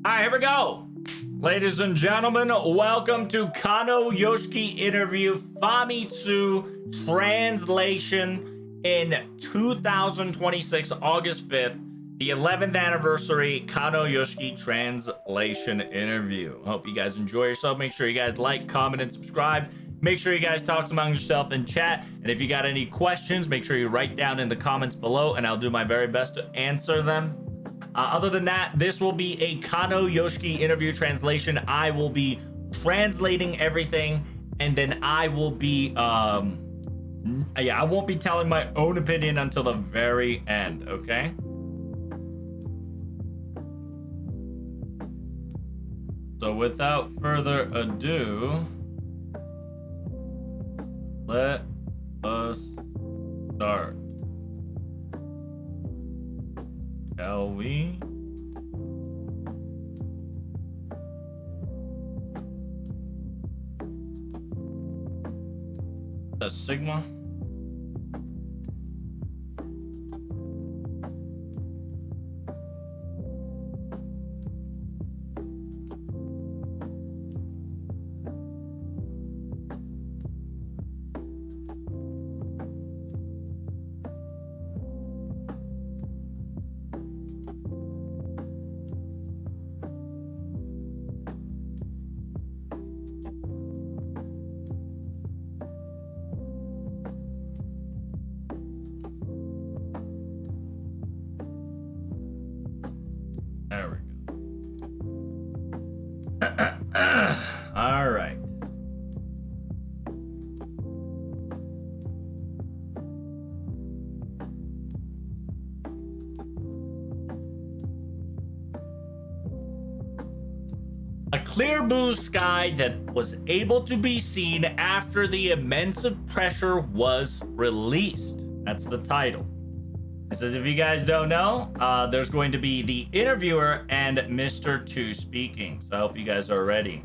right, here we go. Ladies and gentlemen, welcome to Kano Yoshiki interview Famitsu translation in 2026, August 5th, the 11th anniversary Kano Yoshiki translation interview. Hope you guys enjoy yourself. Make sure you guys like, comment, and subscribe. Make sure you guys talk among yourself in chat. And if you got any questions, make sure you write down in the comments below, and I'll do my very best to answer them. Other than that, this will be a Kano Yoshiki interview translation. I will be translating everything, and then I will be, I won't be telling my own opinion until the very end, okay? So without further ado, let us start. Shall we? The Sigma. There we go. All right. A clear blue sky that was able to be seen after the immense pressure was released. That's the title. It says, if you guys don't know, there's going to be the interviewer and Mr. 2 speaking. So I hope you guys are ready.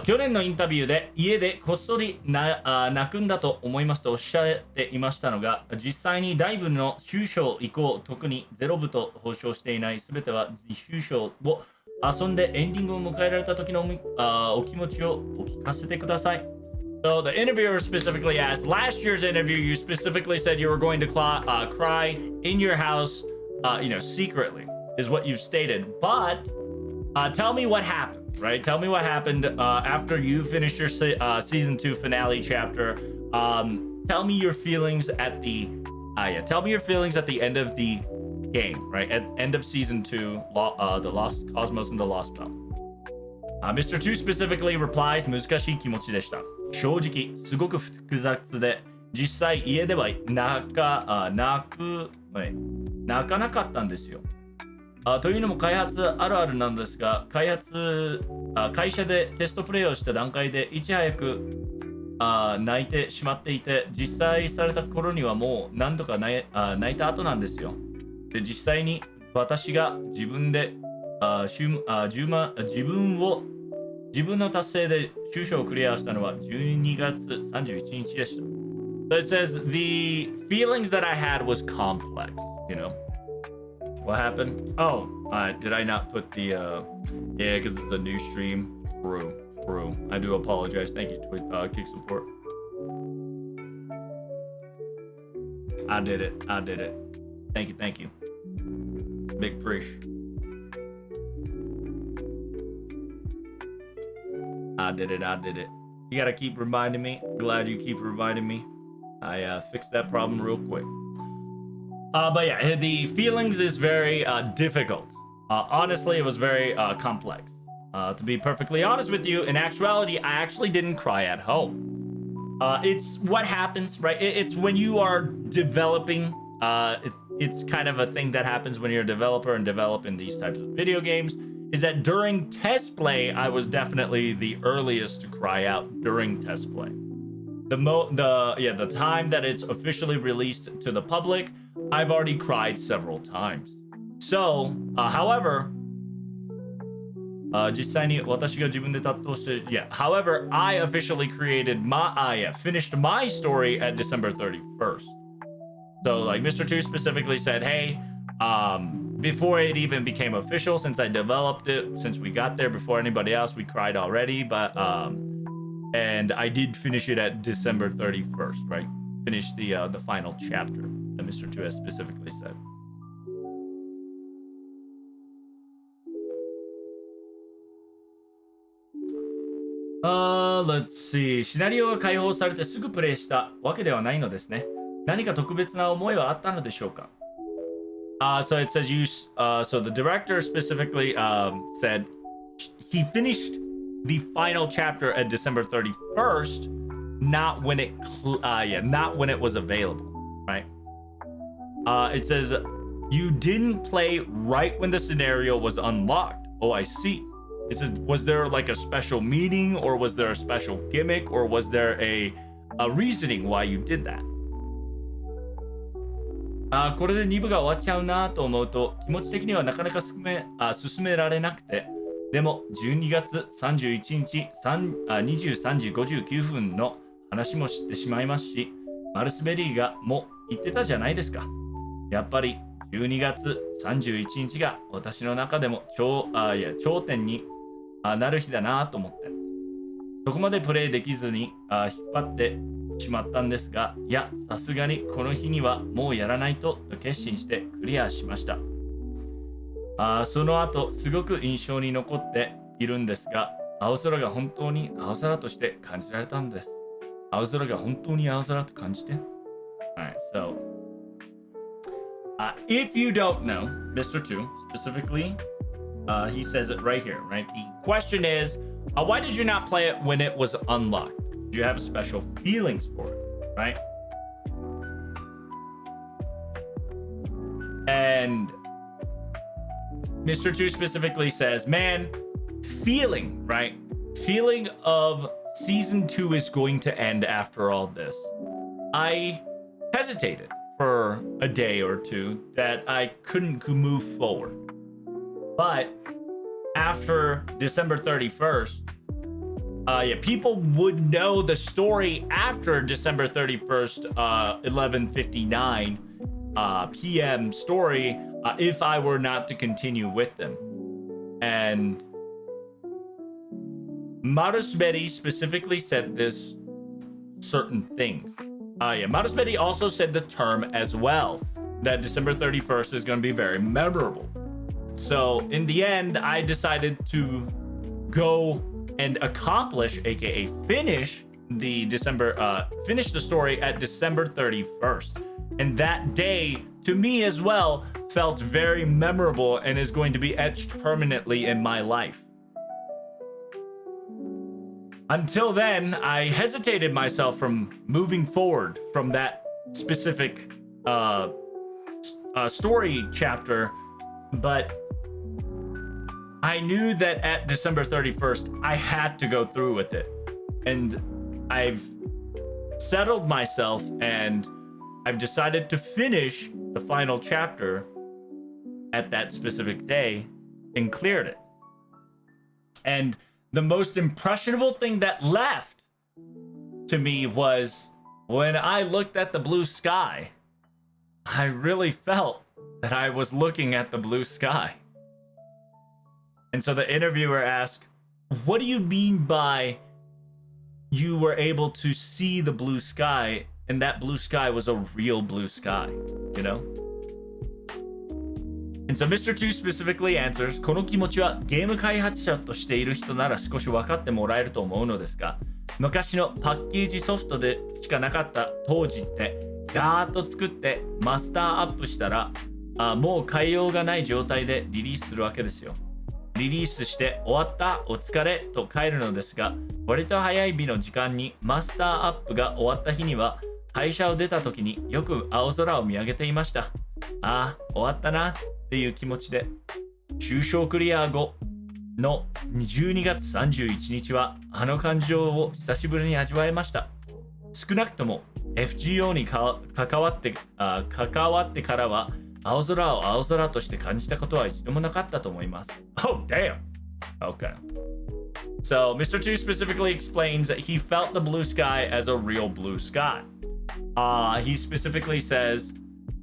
去年のインタビューで家でこっそり泣くんだと思いますとおっしゃっていましたのが、実際に大部の終章以降、特に0部と報奨していないすべては終章を遊んでエンディングを迎えられた時のお気持ちをお聞かせてください。So the interviewer specifically asked, last year's interview, you specifically said you were going to cry in your house, secretly, is what you've stated. But tell me what happened, right? Tell me what happened after you finished your season 2 finale chapter. Tell me your feelings at the, tell me your feelings at the end of the game, right? At end of season 2, the Lost Cosmos and the Lost Belt. Mr. 2 specifically replies, 難しい気持ちでした。正直すごく複雑で、実際家では泣かなかったんですよ。というのも開発あるあるなんですが、会社でテストプレイをした段階でいち早く泣いてしまっていて、実際された頃にはもう何度か泣いた後なんですよ。で、実際に私が自分の達成で終章をクリアしたのは12月31日でした。So it says the feelings that I had was complex, you know. What happened? Oh, did I not put the yeah, because it's a new stream. True. I do apologize. Thank you, Kick Support. I did it. Thank you. Big preach. I did it. You gotta keep reminding me. Glad you keep reminding me. I fixed that problem real quick. But yeah, the feelings is very difficult. Honestly, it was very complex. To be perfectly honest with you, in actuality, I actually didn't cry at home. It's what happens, right? It's when you are developing. It's kind of a thing that happens when you're a developer and developing these types of video games. Is that during test play, I was definitely the earliest to cry out during test play. The time that it's officially released to the public, I've already cried several times. So, however, however, I officially finished my story at December 31st. So like Mr. 2 specifically said, hey, before it even became official, since I developed it, since we got there before anybody else, we cried already. But and I did finish it at December 31st, right? Finish the final chapter that Mr. 2 has specifically said. Let's see. シナリオが解放されてすぐプレイしたわけではないのですね。何か特別な思いはあったのでしょうか? So it says so the director specifically said he finished the final chapter at December 31st, not when it was available, right? It says you didn't play right when the scenario was unlocked. Oh, I see. It says, was there like a special meeting, or was there a special gimmick, or was there a reasoning why you did that? これで2部が終わっちゃうなと思うと気持ち的にはなかなか進められなくて、でも12月31日23時59分の話も知ってしまいますし、マルスベリーがもう言ってたじゃないですか。やっぱり12月31日が私の中でも頂点になる日だなと思って、そこまでプレイできずに引っ張ってしまったんですが、いや、さすがにこの日にはもうやらないと決心してクリアしました。その後すごく印象に残っているんですが、青空が本当に青空として感じられたんです。青空が本当に青空と感じて。Alright, so if you don't know, Mr. 2 specifically, he says it right here, right? The question is, why did you not play it when it was unlocked? Do you have special feelings for it, right? And Mr. 2 specifically says, man, feeling, right? Feeling of season 2 is going to end after all this. I hesitated for a day or two that I couldn't move forward. But after December 31st, people would know the story after December 31st, 11:59 p.m. story if I were not to continue with them. And Marusberi specifically said this certain things. Marusberi also said the term as well, that December 31st is going to be very memorable. So in the end, I decided to go and accomplish, aka finish the story at December 31st. And that day, to me as well, felt very memorable and is going to be etched permanently in my life. Until then, I hesitated myself from moving forward from that specific story chapter, but I knew that at December 31st, I had to go through with it. And I've settled myself and I've decided to finish the final chapter at that specific day and cleared it. And the most impressionable thing that left to me was when I looked at the blue sky, I really felt that I was looking at the blue sky. And so the interviewer asked, what do you mean by you were able to see the blue sky and that blue sky was a real blue sky, you know? And so Mr. 2 specifically answers, この気持ちはゲーム開発者としている人なら少し分かってもらえると思うのですが、昔のパッケージソフトでしかなかった当時ってガーッと作ってマスターアップしたらもう変えようがない状態でリリースするわけですよ。リリースして終わったお疲れと帰るのですが、割と早い日の時間にマスターアップが終わった日には会社を出た時によく青空を見上げていました。ああ、終わったなっていう気持ちで、中小クリア後の12月31日はあの感情を久しぶりに味わえました。少なくとも FGO に関わってからは青空を青空として感じたことは一度もなかったと思います。Oh, damn. Okay. So, Mr. 2 specifically explains that he felt the blue sky as a real blue sky. He specifically says,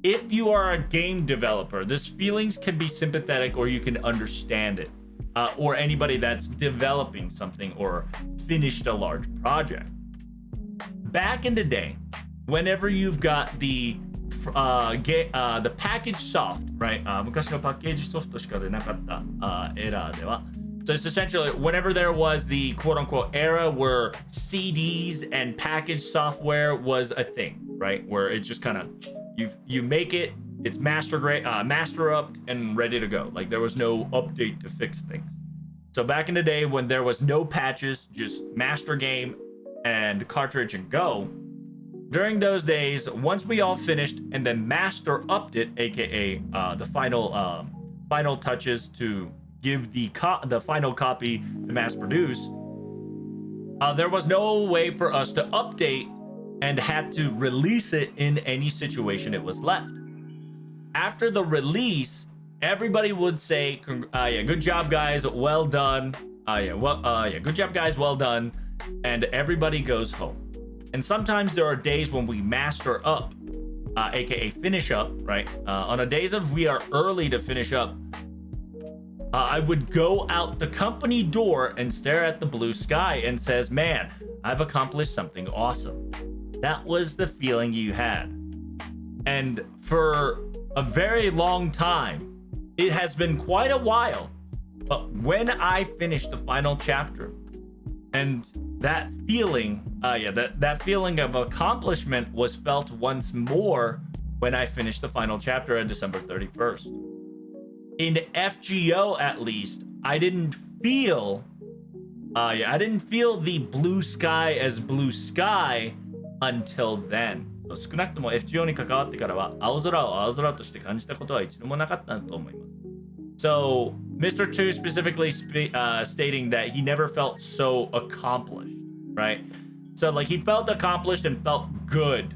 if you are a game developer, this feelings can be sympathetic or you can understand it. Or anybody that's developing something or finished a large project. Back in the day, whenever you've got the package soft, right? 昔のパッケージソフトしか出なかったエラーでは So it's essentially whenever there was the quote unquote era where CDs and package software was a thing, right? Where it's just kind of you make it, it's master up and ready to go. Like there was no update to fix things. So back in the day when there was no patches, just master game and cartridge and go. During those days, once we all finished and then master upped it, aka the final touches to give the final copy to mass produce, there was no way for us to update and had to release it in any situation it was left. After the release, everybody would say, yeah, good job guys, well done. Good job guys, well done. And everybody goes home. And sometimes there are days when we master up, aka finish up, right? On the days of we are early to finish up, I would go out the company door and stare at the blue sky and says, man, I've accomplished something awesome. That was the feeling you had. And for a very long time, it has been quite a while, but when I finished the final chapter, and that feeling, that feeling of accomplishment was felt once more when I finished the final chapter on December 31st. In FGO, at least, I didn't feel the blue sky as blue sky until then. So 少なくとも FGO に関わってからは青空を青空として感じたことは一度もなかったと思います。So Mr. 2 specifically stating that he never felt so accomplished, right? So like he felt accomplished and felt good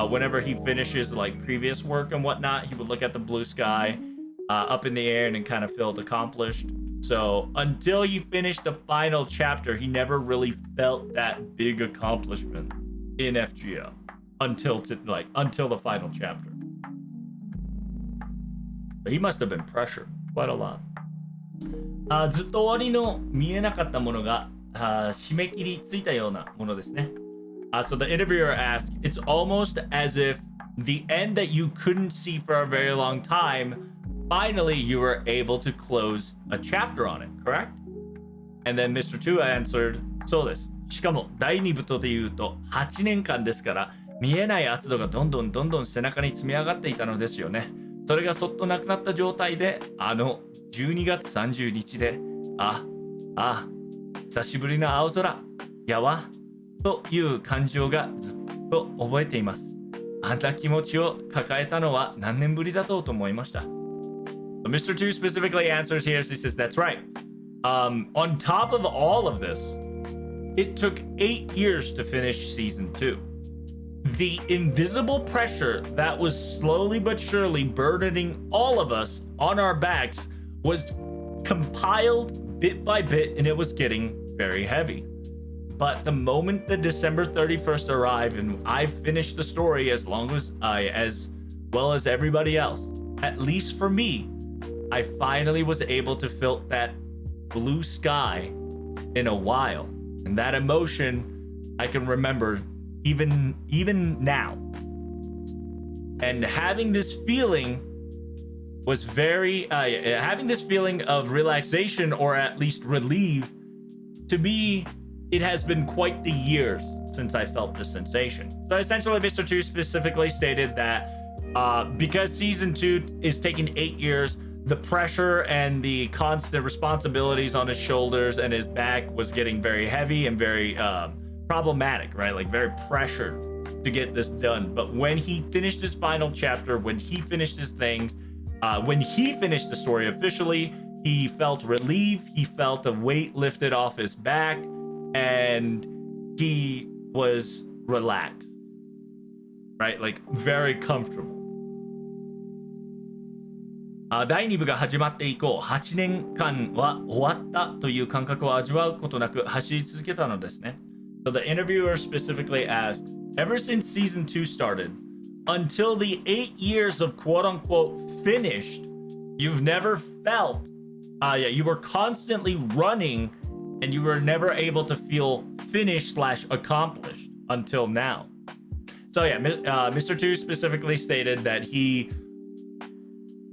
whenever he finishes like previous work and whatnot. He would look at the blue sky up in the air and kind of felt accomplished. So until he finished the final chapter, he never really felt that big accomplishment in FGO until the final chapter. But he must have been pressured quite a lot. ずっと終わりの見えなかったものが締め切りついたようなものですね。So the interviewer asked, it's almost as if the end that you couldn't see for a very long time, finally you were able to close a chapter on it, correct? And then Mr. 2 answered, そうです。しかも第2部とで言うと8年間ですから見えない圧度がどんどん背中に積み上がっていたのですよね。それがそっとなくなった状態で12月30日で久しぶりの青空やわという感情がずっと覚えています。あんな気持ちを抱えたのは何年ぶりだと思いました。So Mr. 2 specifically answers here. He says, that's right. On top of all of this, it took 8 years to finish season 2. The invisible pressure that was slowly but surely burdening all of us on our backs was compiled bit by bit, and it was getting very heavy. But the moment that December 31st arrived and I finished the story as well as everybody else, at least for me, I finally was able to feel that blue sky in a while. And that emotion I can remember even now. And having this feeling was having this feeling of relaxation or at least relief. To me, it has been quite the years since I felt this sensation. So essentially, Mr. 2 specifically stated that because season 2 is taking 8 years, the pressure and the constant responsibilities on his shoulders and his back was getting very heavy and very problematic, right? Like very pressured to get this done. But when he finished his final chapter, when he finished his things, when he finished the story officially, he felt relief, he felt a weight lifted off his back, and he was relaxed, right? Like very comfortable. 第2部が始まって以降、8年間は終わったという感覚を味わうことなく走り続けたのですね。So the interviewer specifically asked, ever since season 2 started, until the 8 years of quote unquote finished, you've never felt, you were constantly running and you were never able to feel finished / accomplished until now. So yeah, Mr. 2 specifically stated that he,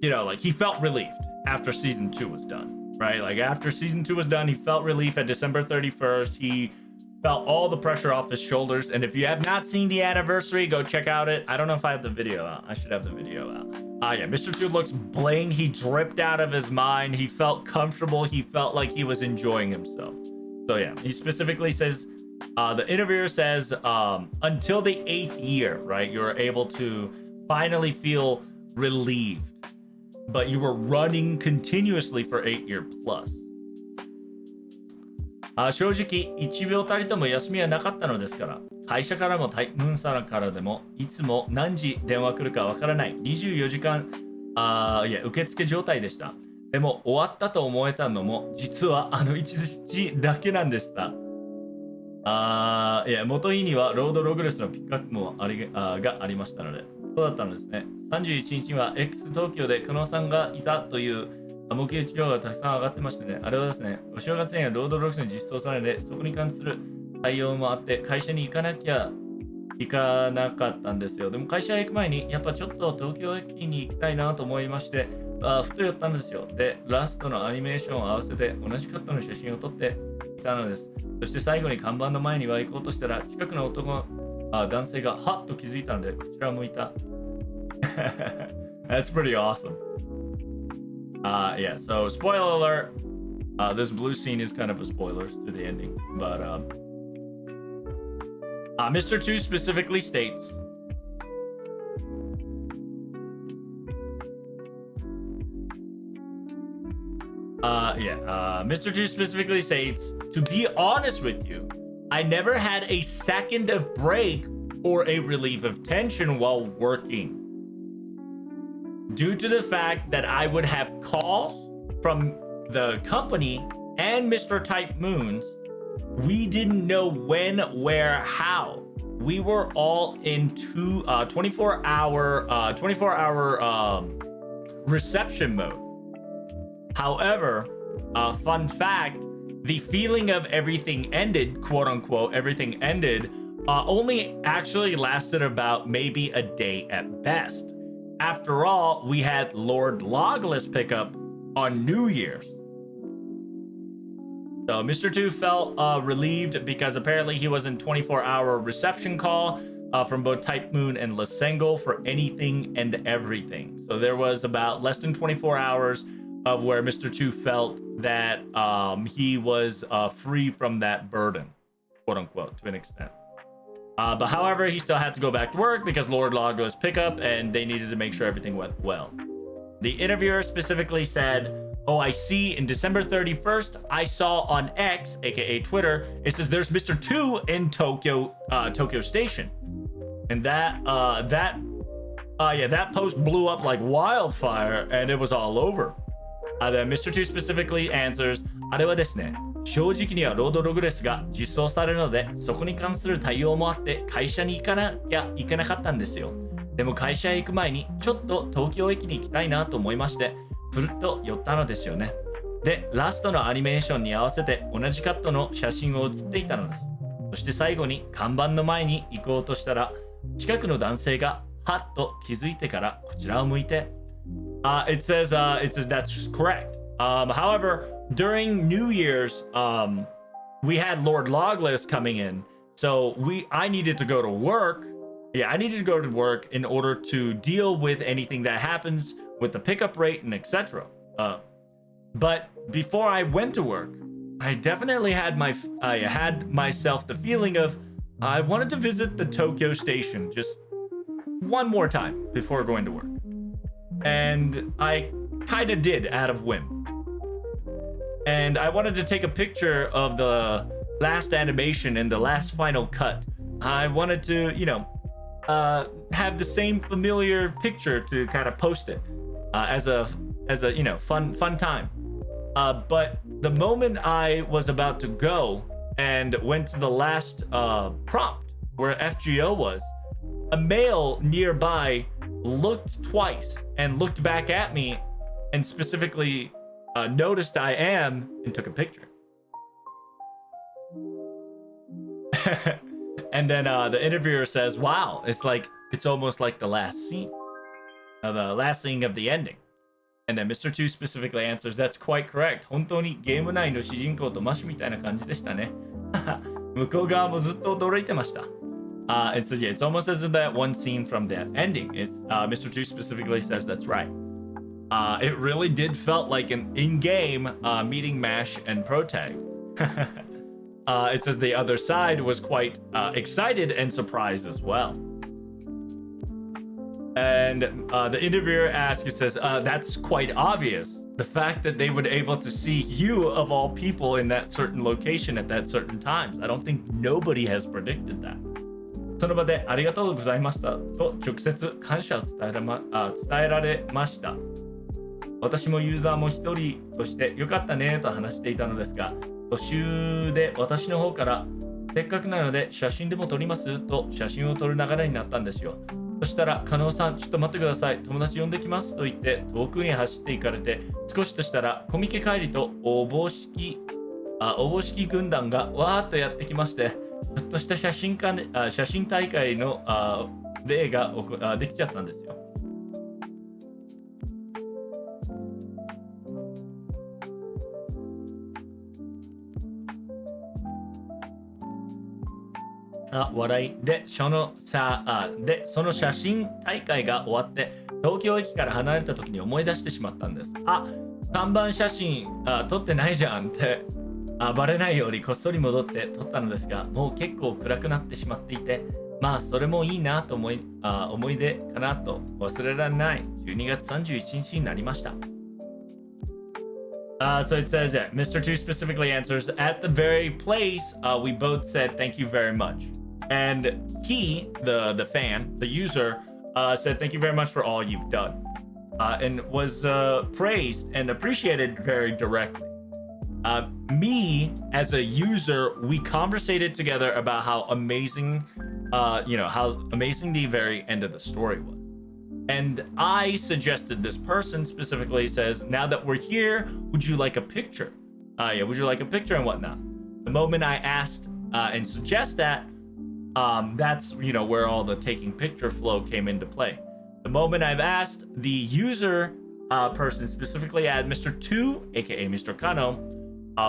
he felt relieved after season 2 was done, right? Like after season 2 was done, he felt relief at December 31st. He felt all the pressure off his shoulders. And if you have not seen the anniversary, go check out it. I don't know if I have the video out. I should have the video out. Yeah, Mr. 2 looks bling. He dripped out of his mind. He felt comfortable. He felt like he was enjoying himself. So yeah, he specifically says, the interviewer says, until the 8th year, right, you were able to finally feel relieved, but you were running continuously for 8 years plus. 正直1秒たりとも休みはなかったのですから、会社からもムーンさんからでもいつも何時電話来るかわからない24時間受付状態でした。でも終わったと思えたのも実は1日だけなんでした。元日にはロードログレスのピックアップもがありましたので、そうだったのですね。31日には X 東京で加納さんがいたという目撃情報がたくさん上がってましてね、あれはですね、お正月にはロードログレスに実装されて、そこに関する対応もあって、会社に行かなかったんですよ。でも会社へ行く前に、やっぱちょっと東京駅に行きたいなと思いまして、ふと寄ったんですよ。で、ラストのアニメーションを合わせて同じカットの写真を撮っていたのです。そして最後に看板の前には行こうとしたら、近くの男性がはっと気づいたので、こちらを向いた。That's pretty awesome. Yeah, so spoiler alert. This blue scene is kind of a spoiler to the ending. But Mr. 2 specifically states, Mr. 2 specifically states, to be honest with you, I never had a second of break or a relief of tension while working. Due to the fact that I would have calls from the company and Mr. Type Moons, we didn't know when, where, how. We were all in 24-hour reception mode. However, fun fact, the feeling of everything ended, quote unquote, everything ended, only actually lasted about maybe a day at best. After all, we had Lord Logless pick up on New Year's. So Mr. 2 felt relieved because apparently he was in 24-hour reception call from both Type Moon and Lysengo for anything and everything. So there was about less than 24 hours of where Mr. 2 felt that he was free from that burden, quote unquote, to an extent. But however, he still had to go back to work because Lord Logless picked up and they needed to make sure everything went well. The interviewer specifically said, "Oh, I see. In December 31st, I saw on X, aka Twitter, it says there's Mr. 2 in Tokyo Station." And that post blew up like wildfire and it was all over. Then Mr. 2 specifically answers, あれはですね、正直にはロードログレスが実装されるので、そこに関する対応もあって会社に行かなきゃいけなかったんですよ。でも会社へ行く前にちょっと東京駅に行きたいなと思いまして、ふるっと寄ったのですよね。で、ラストのアニメーションに合わせて同じカットの写真を写っていたのです。そして最後に看板の前に行こうとしたら、近くの男性がはっと気づいてからこちらを向いて、it says that's correct. However, during New Year's, we had Lord Logless coming in, so I needed to go to work. Yeah, I needed to go to work in order to deal with anything that happens with the pickup rate and etc. But before I went to work, I definitely had myself the feeling of I wanted to visit the Tokyo station just one more time before going to work. And I kind of did out of whim. And I wanted to take a picture of the last animation and the last final cut. I wanted to, have the same familiar picture to kind of post it as a fun time. But the moment I was about to go and went to the last prompt where FGO was, a male nearby looked twice and looked back at me and specifically noticed I am and took a picture. And then the interviewer says, wow, it's almost like the last scene of the ending. And then Mr. 2 specifically answers, that's quite correct. 本当にゲーム内の主人公とマシみたいな感じでしたね。向こう側もずっと驚いてました。It says, yeah, it's almost as if that one scene from the ending. Mr. 2 specifically says that's right. It really did felt like an in-game meeting Mash and Protag. It says the other side was quite excited and surprised as well. And the interviewer asks, he says, that's quite obvious. The fact that they would able to see you of all people in that certain location at that certain times. I don't think nobody has predicted that. その場でありがとうございましたと直接感謝を伝えられました。私もユーザーも一人としてよかったねと話していたのですが、途中で私の方からせっかくなので写真でも撮りますと写真を撮る流れになったんですよ。そしたら、加納さん、ちょっと待ってください。友達呼んできますと言って遠くに走っていかれて、少しとしたらコミケ帰りとおぼしき軍団がわーっとやってきまして、ちょっとした写真大会の例ができちゃったんですよ。笑いでその写真大会が終わって東京駅から離れた時に思い出してしまったんです。看板写真撮ってないじゃんってバレないようにこっそり戻って撮ったのですが、もう結構暗くなってしまっていて、まあそれもいいなと思い出かなと忘れられない12月31日になりました。So it says that Mr. 2 specifically answers, at the very place we both said thank you very much. And he, the fan, the user, said thank you very much for all you've done. And was praised and appreciated very directly. Me, as a user, we conversated together about how amazing, how amazing the very end of the story was. And I suggested this person specifically says, now that we're here, would you like a picture? Would you like a picture and whatnot? The moment I asked and suggest that, that's, where all the taking picture flow came into play. The moment I've asked the user person specifically at Mr. 2, aka Mr. Kano,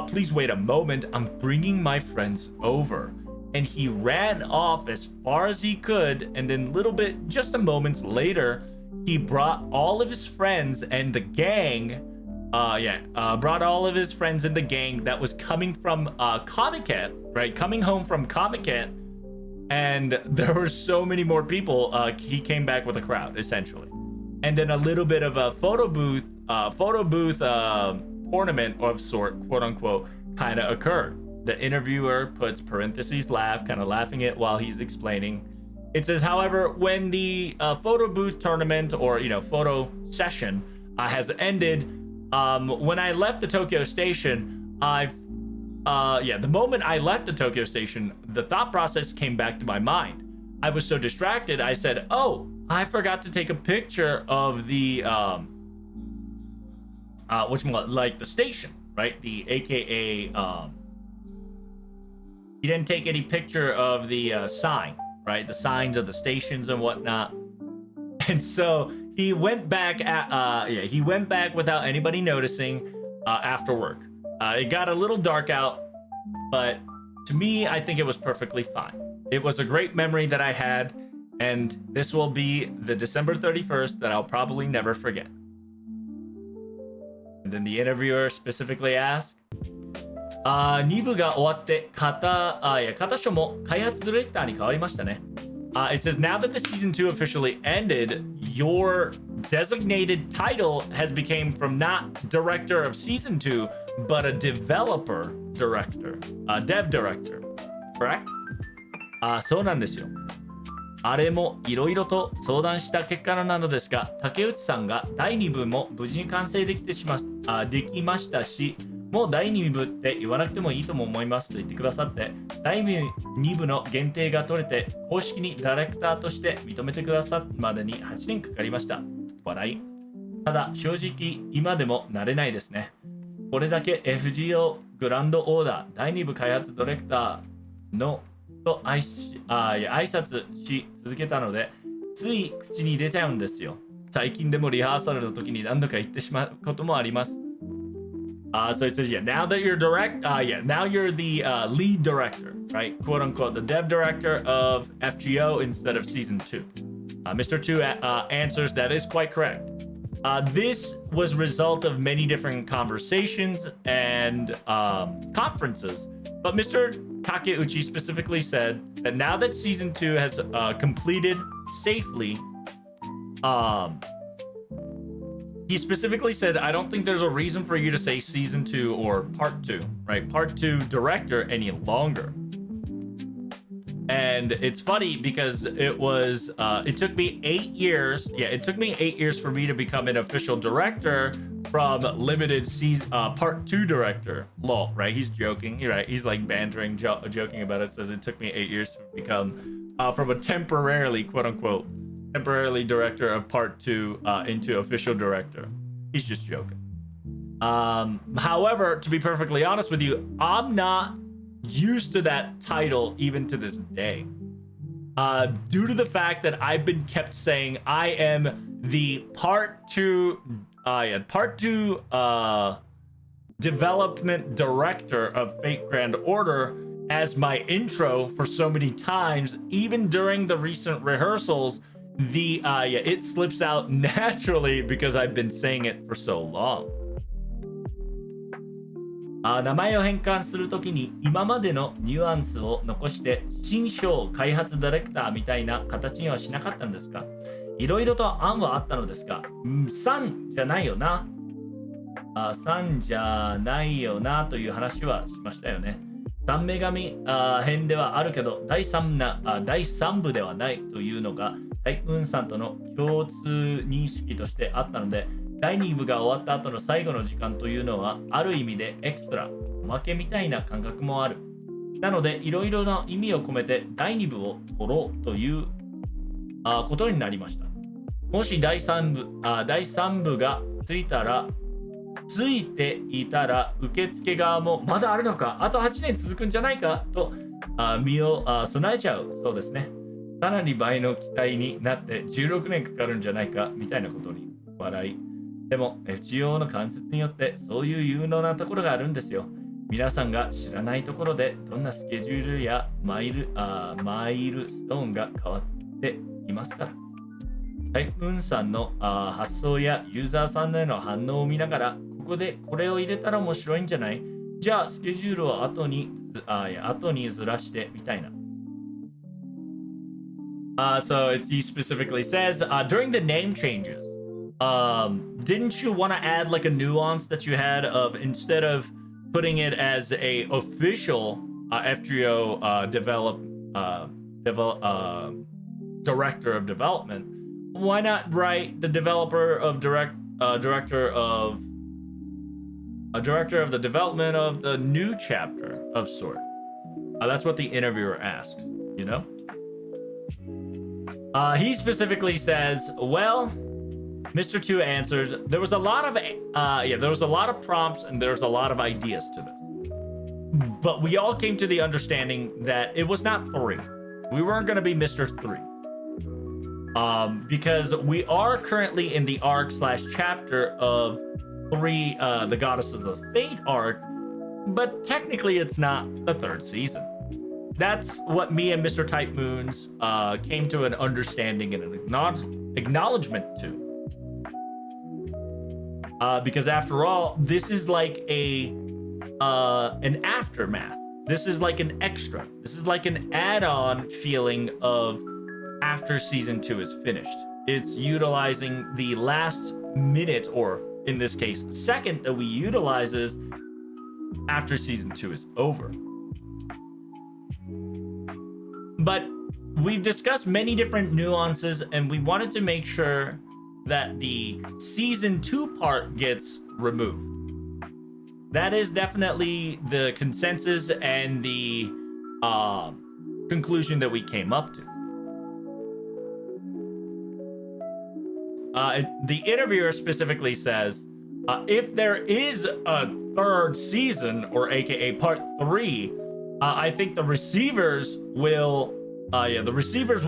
please wait a moment, I'm bringing my friends over. And he ran off as far as he could, and then just a moments later, he brought all of his friends and the gang, brought all of his friends and the gang that was coming from Comic-Con, right? Coming home from Comic-Con, and there were so many more people, he came back with a crowd, essentially. And then a little bit of a photo booth tournament of sort, quote unquote, kind of occurred. The interviewer puts parentheses laugh, kind of laughing it while he's explaining. It says, however, when the photo booth tournament or, photo session has ended, when I left the Tokyo station, the moment I left the Tokyo station, the thought process came back to my mind. I was so distracted, I said, oh, I forgot to take a picture of the, the station, right? The AKA, he didn't take any picture of the sign, right? The signs of the stations and whatnot. And so he went back without anybody noticing after work. It got a little dark out, but to me, I think it was perfectly fine. It was a great memory that I had, and this will be the December 31st that I'll probably never forget. And then the interviewer specifically asked, 2部が終わって片書も開発ディレクターに変わりましたね。It says, now that the season 2 officially ended, your designated title has become from not director of season 2, but a developer director, dev director, correct? そうなんですよ。あれもいろいろと相談した結果なのですが、竹内さんが第2部も無事に完成できましたし、もう第2部って言わなくてもいいとも思いますと言ってくださって、第2部の限定が取れて、公式にディレクターとして認めてくださるまでに8年かかりました。笑い。ただ、正直、今でも慣れないですね。これだけ FGO グランドオーダー第2部開発ディレクターのと挨拶し続けたので、つい口に出ちゃうんですよ。最近でもリハーサルの時に何度か言ってしまうこともあります。So it says, yeah, now that you're now you're the lead director, right? Quote unquote, the dev director of FGO instead of season 2. Mr. 2 answers that is quite correct. This was a result of many different conversations and conferences, but Mr. Takeuchi specifically said that now that season 2 has completed safely, he specifically said, I don't think there's a reason for you to say season 2 or part 2, right? Part 2 director any longer. And it's funny because it took me 8 years. Yeah, it took me 8 years for me to become an official director from limited season, part 2 director. Lol, right? He's joking, right? He's like bantering, joking about it. Says it took me 8 years to become from a temporarily, quote unquote, temporarily director of part 2 into official director. He's just joking. However, to be perfectly honest with you, I'm not used to that title even to this day, due to the fact that I've been kept saying I am the part 2 development director of Fate Grand Order as my intro for so many times. Even during the recent rehearsals, it slips out naturally because I've been saying it for so long. 名前を変換するときに今までのニュアンスを残して新章開発ディレクターみたいな形にはしなかったんですか？いろいろと案はあったのですが、3じゃないよな。3じゃないよなという話はしましたよね。三女神編ではあるけど第3部ではないというのがタイムーンさんとの共通認識としてあったので、第2部が終わった後の最後の時間というのはある意味でエクストラ、おまけみたいな感覚もある。なのでいろいろな意味を込めて第2部を取ろうということになりました。もし第3部がついていたら受付側もまだあるのか、あと8年続くんじゃないかと身を備えちゃうそうですね。さらに倍の期待になって16年かかるんじゃないかみたいなことに笑い。でも FGO の関節によってそういう有能なところがあるんですよ。皆さんが知らないところでどんなスケジュールやマイルストーンが変わっていますから。タイムーンさんの発想やユーザーさんへの反応を見ながら、ここでこれを入れたら面白いんじゃない？じゃあスケジュールを後にずらしてみたいな。So he specifically says during the name changes, didn't you want to add like a nuance that you had of instead of putting it as a official FGO director of development, why not write the director of the development of the new chapter of sort? That's what the interviewer asked, you know? He specifically says, well, Mr. 2 answers, there was a lot of prompts and there was a lot of ideas to this. But we all came to the understanding that it was not 3. We weren't going to be Mr. 3. Because we are currently in the arc/chapter of 3, the Goddesses of Fate arc, but technically it's not the 3rd season. That's what me and Mr. Type Moons came to an understanding and an acknowledgement to. Because after all, this is like an aftermath. This is like an extra. This is like an add-on feeling of after season 2 is finished. It's utilizing the last minute, or in this case, second that we utilizes after season 2 is over. But we've discussed many different nuances, and we wanted to make sure that the season 2 part gets removed. that is definitely the consensus and the conclusion that we came up to. The interviewer specifically says, if there is a third season, or aka part 3, I think the receivers will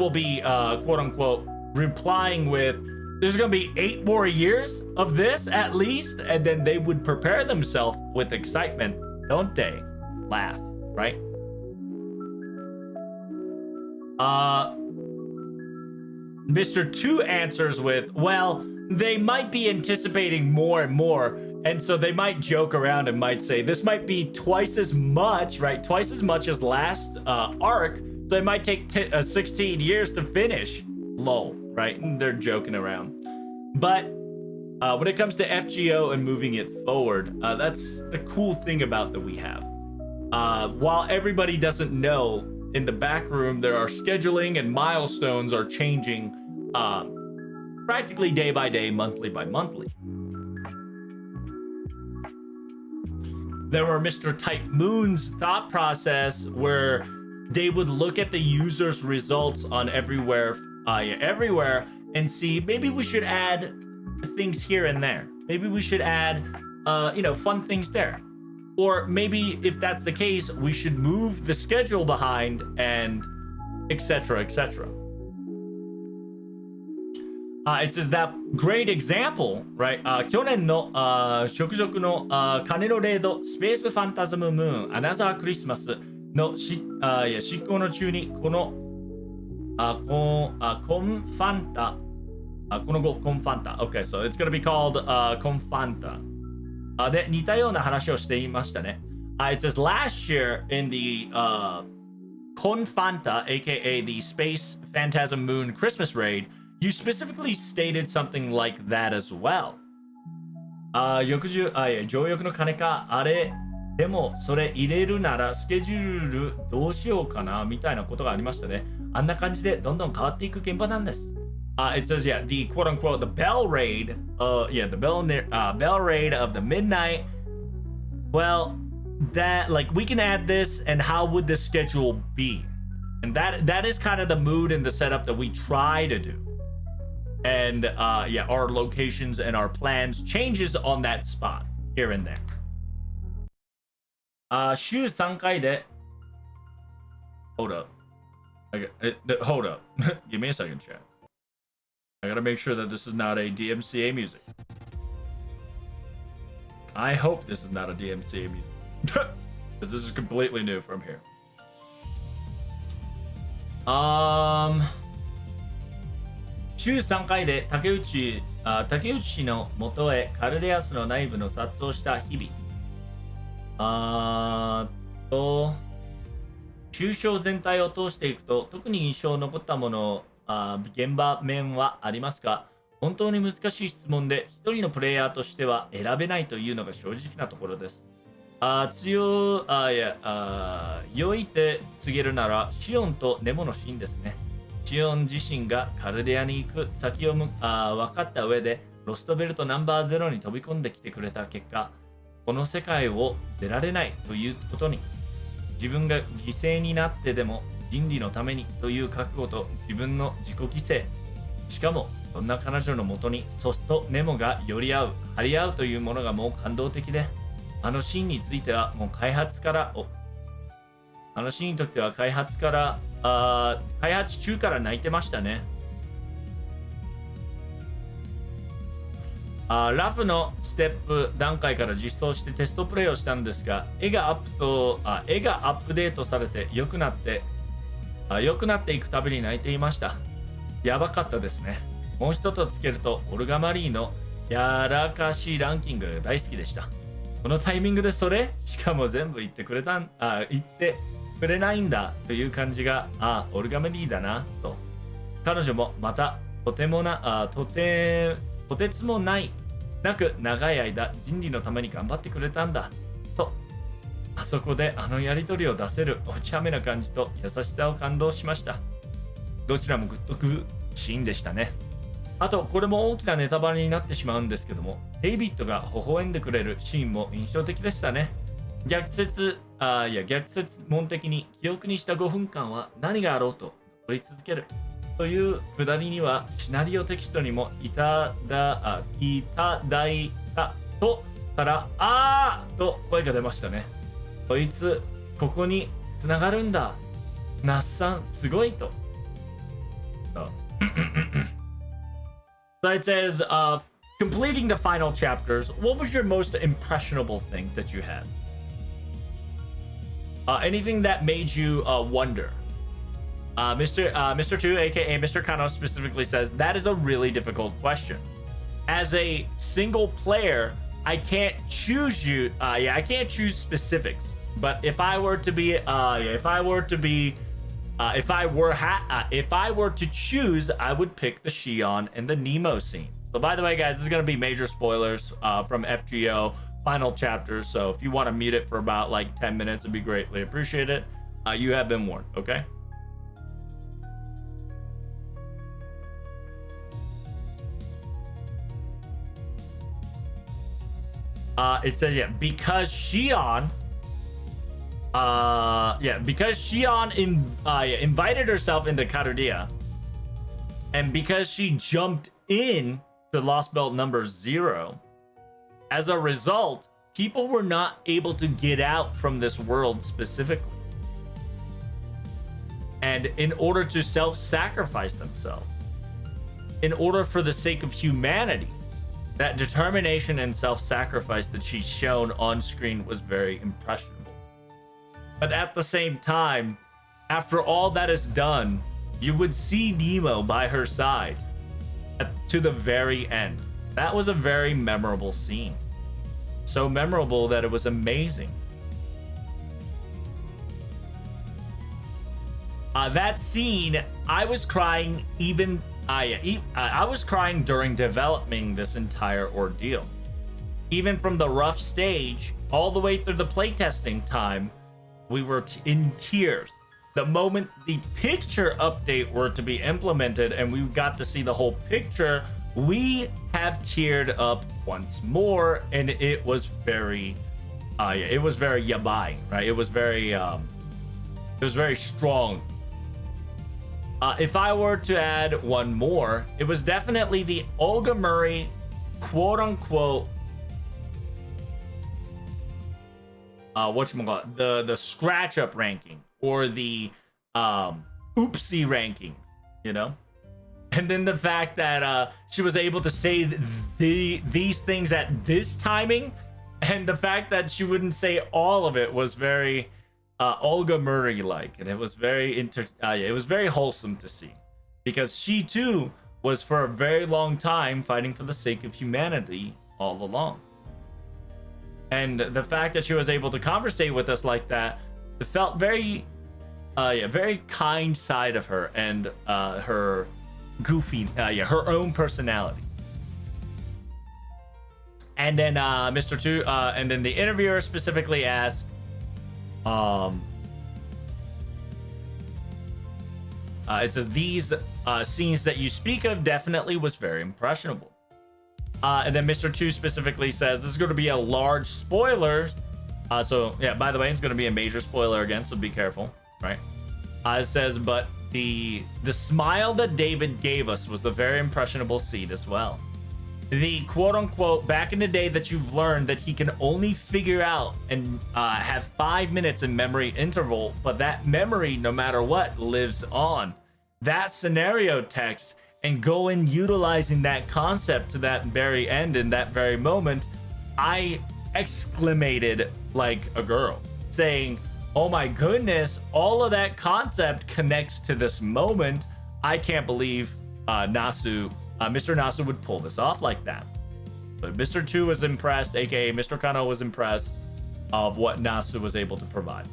be quote unquote replying with, there's gonna be 8 more years of this at least, and then they would prepare themselves with excitement, don't they? Laugh, right? Mr. 2 answers with, well, they might be anticipating more and more, and so they might joke around and might say this might be twice as much, right? Twice as much as last arc, so it might take 16 years to finish. Lol, right? And they're joking around. But when it comes to FGO and moving it forward, that's the cool thing about that we have. While everybody doesn't know, in the back room, there are scheduling and milestones are changing practically day by day, monthly by monthly. There were Mr. Type Moon's thought process where they would look at the user's results on everywhere and see, maybe we should add things here and there. Maybe we should add, fun things there. Or maybe if that's the case, we should move the schedule behind and etc. etc. It says that great example, right? 去年の触々の鐘のレードスペースファンタズムムーンアナザークリスマスの執行の中にこのコンファンタこのコンファンタ Okay, so it's gonna be called コンファンタで似たような話をしていましたね。It says last year in the Confanta, aka the Space Phantasm Moon Christmas Raid, you specifically stated something like that as well. 上翼の金かあれでもそれ入れるならスケジュールどうしようかなみたいなことがありましたね。あんな感じでどんどん変わっていく現場なんです。It says, yeah, the quote unquote the bell raid, the bell raid of the midnight. Well, that like we can add this, and how would the schedule be? And that is kind of the mood and the setup that we try to do. And our locations and our plans changes on that spot here and there. 週3回で Hold up. Hold up. Give me a second, chat. I gotta make sure that this is not a DMCA music. I hope this is not a DMCA music. Because this is completely new from here. 週3回で竹内氏の元へカルデアスの内部の殺到した日々。抽象全体を通していくと特に印象残ったもの現場面はありますか？本当に難しい質問で一人のプレイヤーとしては選べないというのが正直なところです。良いて告げるならシオンとネモのシーンですね。シオン自身がカルデアに行く先を分かった上でロストベルトナンバー0に飛び込んできてくれた結果、この世界を出られないということに、自分が犠牲になってでも人類のためにという覚悟と自分の自己犠牲、しかもそんな彼女のもとにソフとネモが寄り合う張り合うというものがもう感動的で、あのシーンについてはもう開発中から泣いてましたね。ラフのステップ段階から実装してテストプレイをしたんですが、絵がアップデートされて良くなっていくたびに泣いていました。やばかったですね。もう一つつけるとオルガマリーのやらかしランキング大好きでした。このタイミングでそれしかも全部言ってくれないんだという感じがオルガマリーだなと。彼女もまたとてつもなく長い間人類のために頑張ってくれたんだと、あそこであのやりとりを出せるお茶目な感じと優しさを感動しました。どちらもグッとくるシーンでしたね。あとこれも大きなネタバレになってしまうんですけども、デイビッドが微笑んでくれるシーンも印象的でしたね。逆説問的に記憶にした5分間は何があろうと残り続けるというくだりにはシナリオテキストにもいただいたとからと声が出ましたね。こいつここに繋がるんだ、那須さんすごいと。So it says, completing the final chapters, what was your most impressionable thing that you had? Anything that made you wonder? Mr. 2, aka Mr. Kano, specifically says, that is a really difficult question. As a single player, I can't choose I can't choose specifics. But if I were to choose, I would pick the Shion and the Nemo scene. So by the way, guys, this is going to be major spoilers from FGO final chapters. So if you want to mute it for about like 10 minutes, it'd be greatly appreciated. You have been warned, okay? It says, because Shion invited herself into Karudia, and because she jumped in to Lost Belt number 0, as a result, people were not able to get out from this world specifically. And in order to self-sacrifice themselves, in order for the sake of humanity, that determination and self-sacrifice that she's shown on screen was very impressionable. But at the same time, after all that is done, you would see Nemo by her side to the very end. That was a very memorable scene. So memorable that it was amazing. That scene, I was crying I was crying during developing this entire ordeal. Even from the rough stage all the way through the playtesting time, we were in tears. The moment the picture update were to be implemented and we got to see the whole picture, we have teared up once more, and it was very it was very yabai, right? It was very strong. If I were to add one more, it was definitely the Olga Murray quote-unquote the scratch up ranking, or the oopsie rankings, you know? And then the fact that she was able to say these things at this timing, and the fact that she wouldn't say all of it was very Olga Murray like, and it was very it was very wholesome to see, because she too was for a very long time fighting for the sake of humanity all along. And the fact that she was able to conversate with us like that, it felt very very kind side of her, and her goofy her own personality. And then Mr. 2 and then the interviewer specifically asked, it says, these scenes that you speak of definitely was very impressionable. And then Mr. 2 specifically says, this is going to be a large spoiler. So yeah, by the way, it's going to be a major spoiler again, so be careful, right? It says, but the smile that David gave us was a very impressionable scene as well. The quote-unquote back in the day that you've learned that he can only figure out and have 5 minutes in memory interval, but that memory, no matter what, lives on. That scenario text, and go in utilizing that concept to that very end in that very moment, I exclamated like a girl, saying, oh my goodness, all of that concept connects to this moment. I can't believe Mr. Nasu would pull this off like that. But Mr. 2 was impressed, aka Mr. Kano was impressed of what Nasu was able to provide.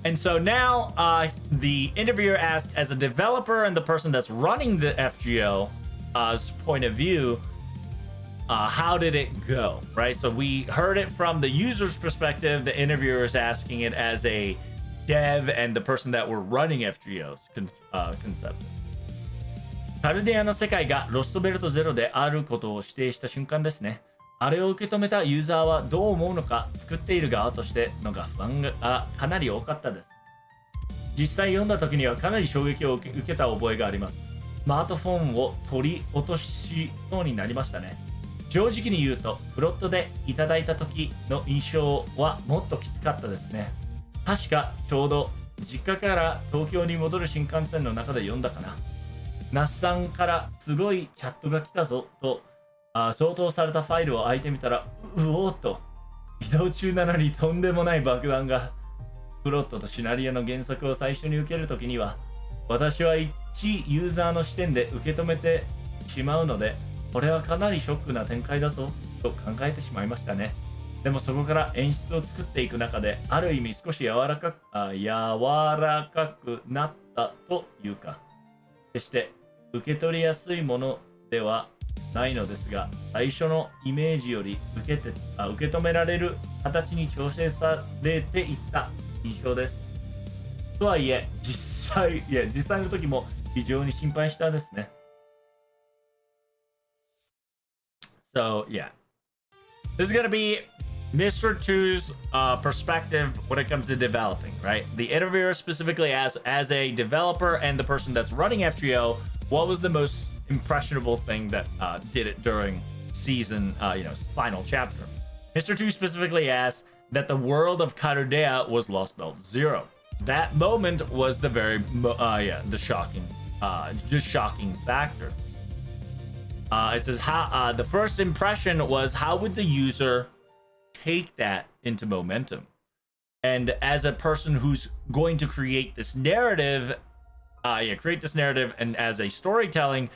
And so now the interviewer asked, as a developer and the person that's running the FGO's point of view, how did it go, right? So we heard it from the user's perspective. The interviewer is asking it as a dev and the person that were running FGO's concept. カルデアの世界がロストベルトゼロであることを指定した瞬間ですね。あれを受け止めたユーザーはどう思うのか、作っている側としてのが不安がかなり多かったです。実際読んだ時にはかなり衝撃を受けた覚えがあります。スマートフォンを取り落としそうになりましたね。正直に言うと、プロットでいただいた時の印象はもっときつかったですね。確かちょうど実家から東京に戻る新幹線の中で読んだかな。那須さんからすごいチャットが来たぞと消灯されたファイルを開いてみたら、うおーっと、移動中なのにとんでもない爆弾が。プロットとシナリオの原作を最初に受けるときには、私は一ユーザーの視点で受け止めてしまうので、これはかなりショックな展開だぞと考えてしまいましたね。でもそこから演出を作っていく中で、ある意味少し柔らかくなったというか、決して受け取りやすいものではないのですが、最初のイメージより受け止められる形に調整されていった印象です。とはいえ、実際の時も非常に心配したですね。So, yeah. This is going to be Mr. 2's perspective when it comes to developing, right? The interviewer specifically as a developer and the person that's running FGO, what was the most impressionable thing that did it during season, final chapter? Mr. 2 specifically asked that the world of Karudea was Lost Belt Zero. That moment was the the shocking, shocking factor. It says how the first impression was how would the user take that into momentum, and as a person who's going to create this narrative, and as a storytelling,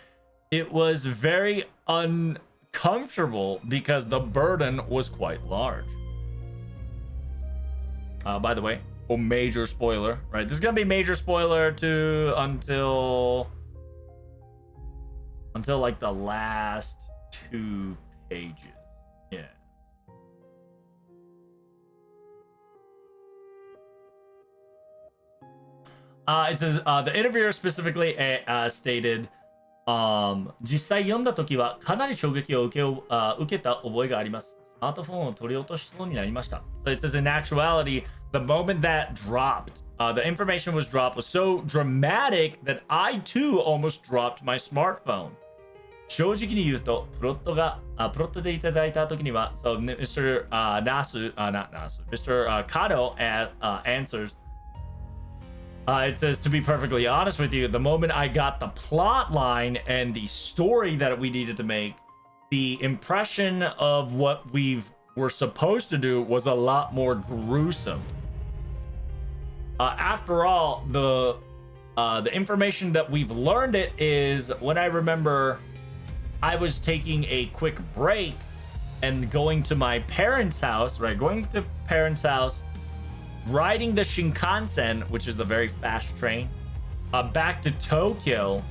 it was very uncomfortable because the burden was quite large. By the way, a major spoiler, right? This is gonna be major spoiler to until like the last 2 pages. Yeah. It says the interviewer specifically stated, 実際読んだ時はかなり衝撃を受けた覚えがあります。スマートフォンを取り落としそうになりました。So it says in actuality, the moment that dropped, the information was dropped was so dramatic that I too almost dropped my smartphone. 正直に言うと、プロットでいただいた時には、so Mr. Mr. Kano answers, it says, to be perfectly honest with you, the moment I got the plot line and the story that we needed to make, the impression of what we were supposed to do was a lot more gruesome. After all, the information that we've learned it is when I remember I was taking a quick break and going to my parents' house, right? Going to parents' house, riding the Shinkansen, which is the very fast train, back to Tokyo.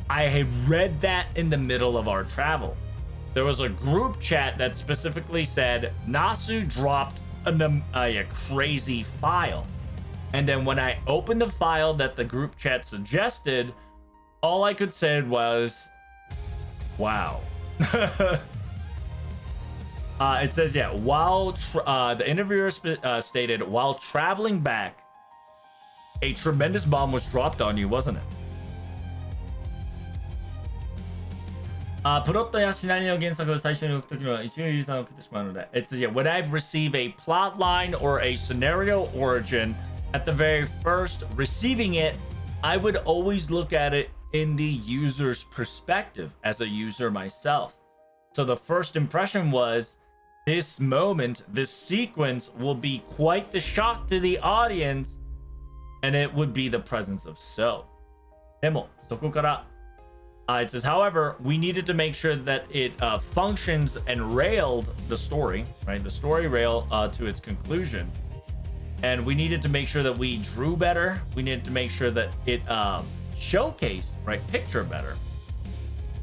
I had read that in the middle of our travel. There was a group chat that specifically said Nasu dropped a crazy file. And then when I opened the file that the group chat suggested, all I could say was, wow. It says, yeah, while the interviewer stated, while traveling back, a tremendous bomb was dropped on you, wasn't it? プロットやシナリオの原作を最初に置くときには一応ユーザーを受けてしまうので、It's, yeah, when I've received a plot line or a scenario origin, at the very first receiving it, I would always look at it in the user's perspective as a user myself. So the first impression was, this moment, this sequence will be quite the shock to the audience, and it would be the presence of So. でも、そこから、it says, however, we needed to make sure that it functions and railed the story, right? The story rail to its conclusion. And we needed to make sure that we drew better. We needed to make sure that it showcased, right, picture better.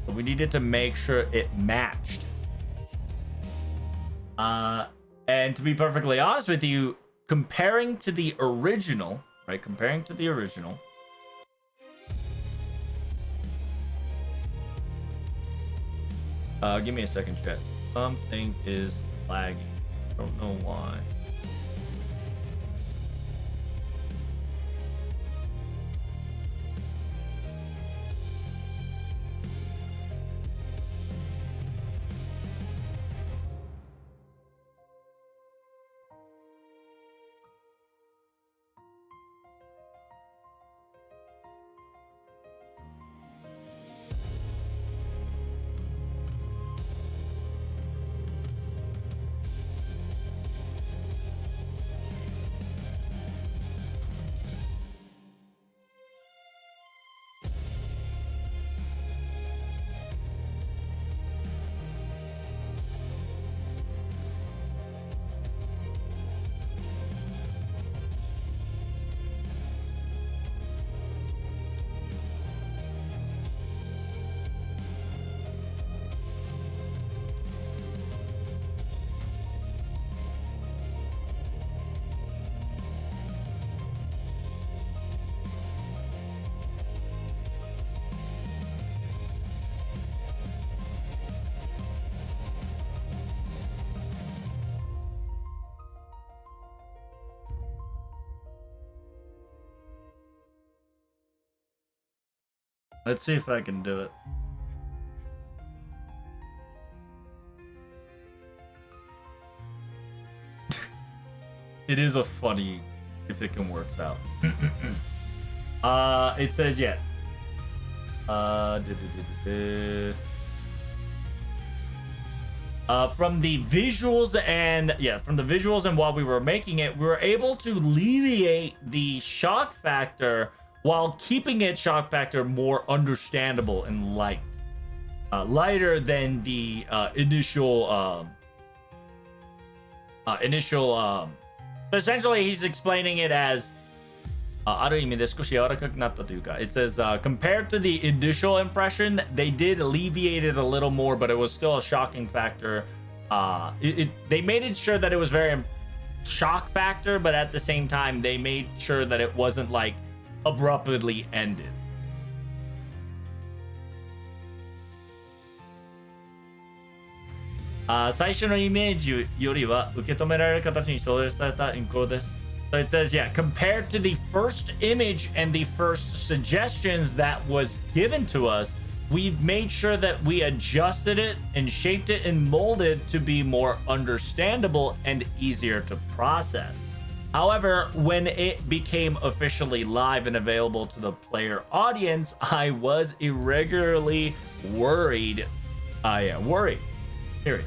But we needed to make sure it matched. And to be perfectly honest with you, comparing to the original, right? Comparing to the original, Give me a second, chat. Something is lagging. Don't know why. Let's see if I can do it. It is a funny if it can work out. It says yeah. From the visuals and while we were making it, we were able to alleviate the shock factor while keeping it shock factor more understandable and light. Lighter than the initial essentially he's explaining it as ある意味で少し柔らかくなったというか it says compared to the initial impression they did alleviate it a little more, but it was still a shocking factor. They made it sure that it was very shock factor, but at the same time they made sure that it wasn't like abruptly ended. So it says, yeah, compared to the first image and the first suggestions that was given to us, we've made sure that we adjusted it and shaped it and molded to be more understandable and easier to process. However, when it became officially live and available to the player audience, I was irregularly worried. Worried. Period.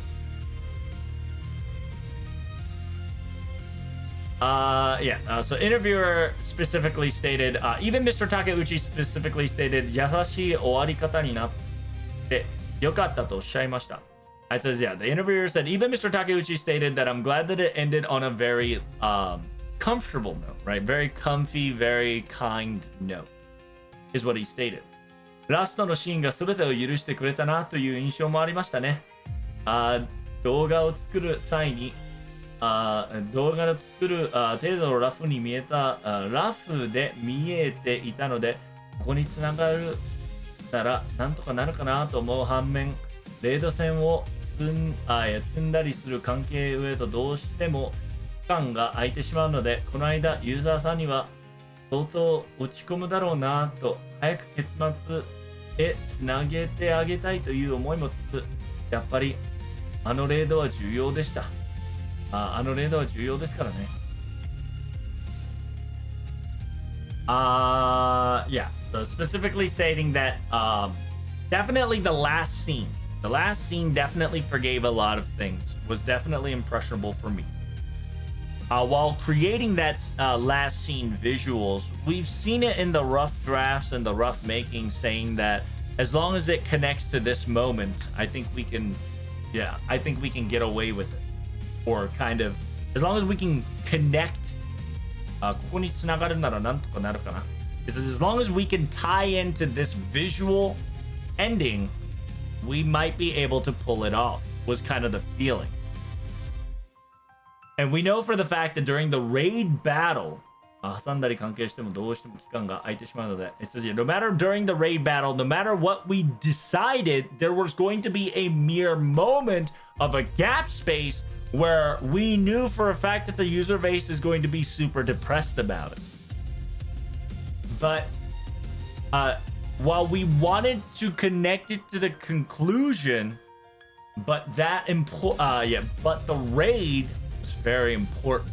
So interviewer specifically stated, even Mr. Takeuchi specifically stated, 優しい終わり方になってよかったとおっしゃいました. I says, yeah, the interviewer said, even Mr. Takeuchi stated that I'm glad that it ended on a very comfortable note, right? Very comfy, very kind note, is what he stated. ラストのシーンが全てを許してくれたなという印象もありましたね。動画を作る際に動画を作る程度のラフに見えたラフで見えていたので、ここにつながるならなんとかなるかなと思う反面、レード戦を積んだりする関係上とどうしても期間が空いてしまうので、この間ユーザーさんには相当落ち込むだろうなと、早く結末へつなげてあげたいという思いもつつ、やっぱりあのレードは重要でした。あのレードは重要ですからね。Yeah, so specifically stating that definitely the last scene definitely forgave a lot of things, was definitely impressionable for me. While creating that last scene visuals, we've seen it in the rough drafts and the rough making saying that as long as it connects to this moment, I think we can get away with it. Or kind of, as long as we can connect, ここにつながるならなんとかなるかな. It says as long as we can tie into this visual ending, we might be able to pull it off, was kind of the feeling. And we know for the fact that during the raid battle, 挟んだり関係してもどうしても期間が空いてしまうので It says here, no matter during the raid battle, no matter what we decided, there was going to be a mere moment of a gap space where we knew for a fact that the user base is going to be super depressed about it. But while we wanted to connect it to the conclusion, but but the raid was very important.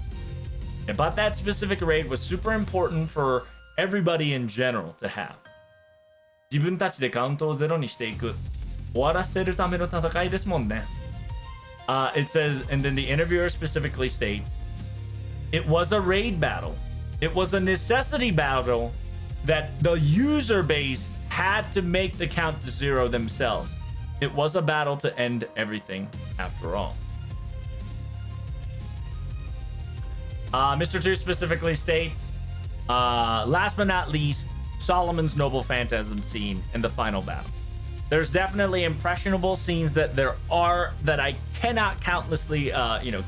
But that specific raid was super important for everybody in general to have. 自分たちでカウントをゼロにしていく。終わらせるための戦いですもんね。It says, and then the interviewer specifically states, it was a raid battle. It was a necessity battle that the user base had to make the count to zero themselves. It was a battle to end everything after all. Mr. 2 specifically states, last but not least, Solomon's Noble Phantasm scene in the final battle. There's definitely impressionable scenes that I cannot countlessly,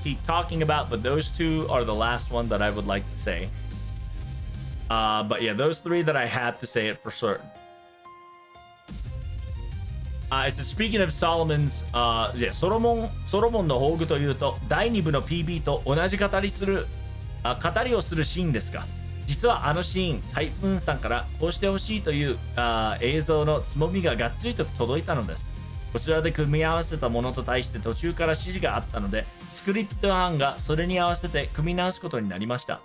keep talking about, but those two are the last one that I would like to say. But yeah, those three that I had to say it for certain. It's speaking of Solomon's, ソロモンの宝具というと第2部の PB と同じ語りをするシーンですが、実はあのシーン、タイプーンさんからこうしてほしいという映像のつもみががっつりと届いたのです。こちらで組み合わせたものと対して途中から指示があったので、スクリプト班がそれに合わせて組み直すことになりました。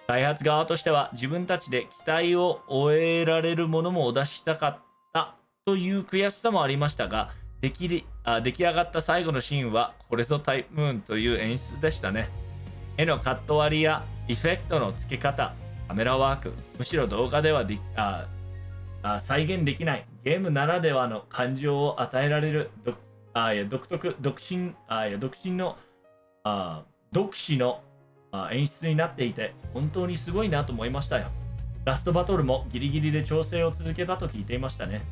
開発側としては自分たちで期待を終えられるものもお出ししたかったという悔しさもありましたが、出来上がった最後のシーンはこれぞタイプーンという演出でしたね。絵のカット割りやエフェクトの付け方、カメラワーク、むしろ動画では再現できないゲームならではの感情を与えられる独自の演出になっていて本当にすごいなと思いましたよ。ラストバトルもギリギリで調整を続けたと聞いていましたね。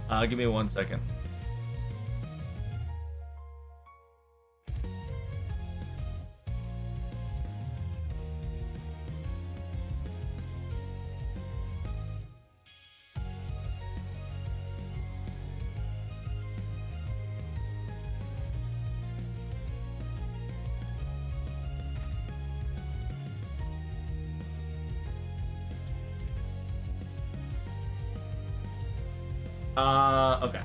Give me 1 second. Okay.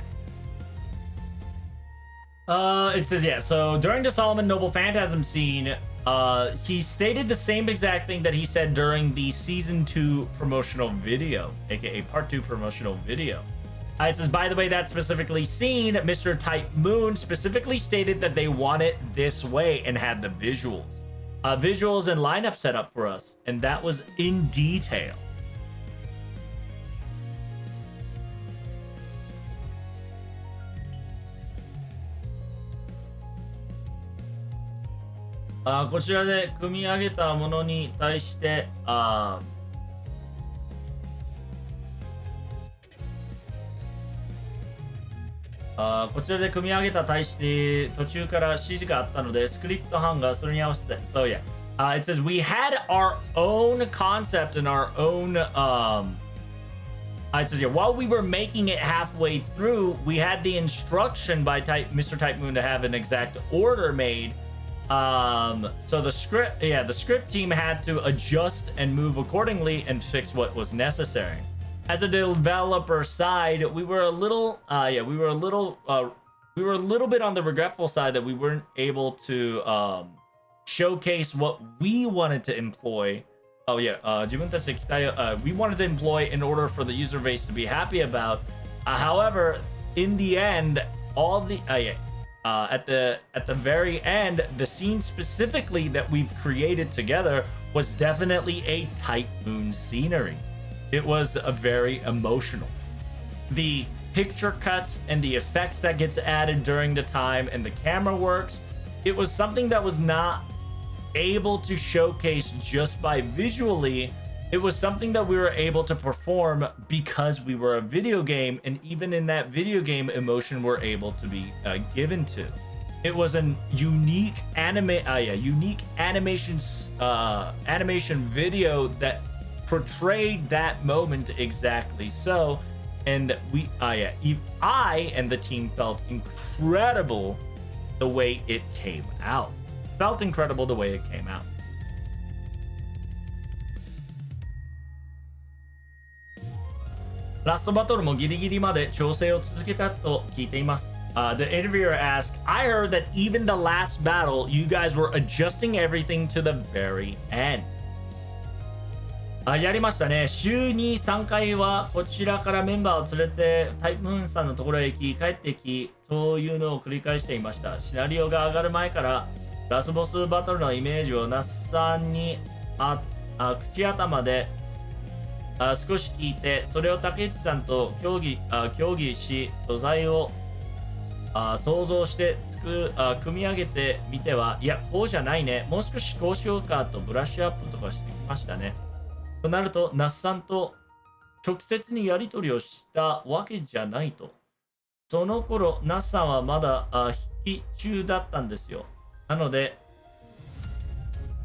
It says, yeah, so during the Solomon Noble Phantasm scene, he stated the same exact thing that he said during the Season 2 promotional video, aka Part 2 promotional video. It says, by the way, that specifically scene, Mr. Type Moon specifically stated that they want it this way and had the visuals. Visuals and lineup set up for us, and that was in detail. こちらで組み上げたものに対してこちらで組み上げた対して途中から指示があったのでスクリプト班がそれに合わせて So yeah, it says we had our own concept and our own it says yeah, while we were making it halfway through, we had the instruction by Mr. Type Moon to have an exact order made. So the script team had to adjust and move accordingly and fix what was necessary. As a developer side, we were a little bit on the regretful side that we weren't able to showcase what we wanted to employ. We wanted to employ in order for the user base to be happy about. However, in the end, at the very end, the scene specifically that we've created together was definitely a Type Moon scenery. It was a very emotional. The picture cuts and the effects that gets added during the time and the camera works, it was something that was not able to showcase just by visually. It was something that we were able to perform because we were a video game, and even in that video game, emotion were able to be given to. It was an unique unique animation video that portrayed that moment exactly so, and I and the team felt incredible the way it came out. Felt incredible the way it came out. Last battle もギリギリまで調整を続けたと聞いています。The interviewer asked, I heard that even the last battle, you guys were adjusting everything to the very end. やりましたね。週に3回はこちらからメンバーを連れてタイプーンさんのところへ行き、帰ってき、というのを繰り返していました。シナリオが上がる前からラスボスバトルのイメージを那須さんに口頭で少し聞いて、それを竹内さんと協議し、素材を想像して組み上げてみては、いや、こうじゃないね。もう少しこうしようかとブラッシュアップとかしてきましたね。となると、那須さんと直接にやり取りをしたわけじゃないと。その頃、那須さんはまだ筆記中だったんですよ。なので、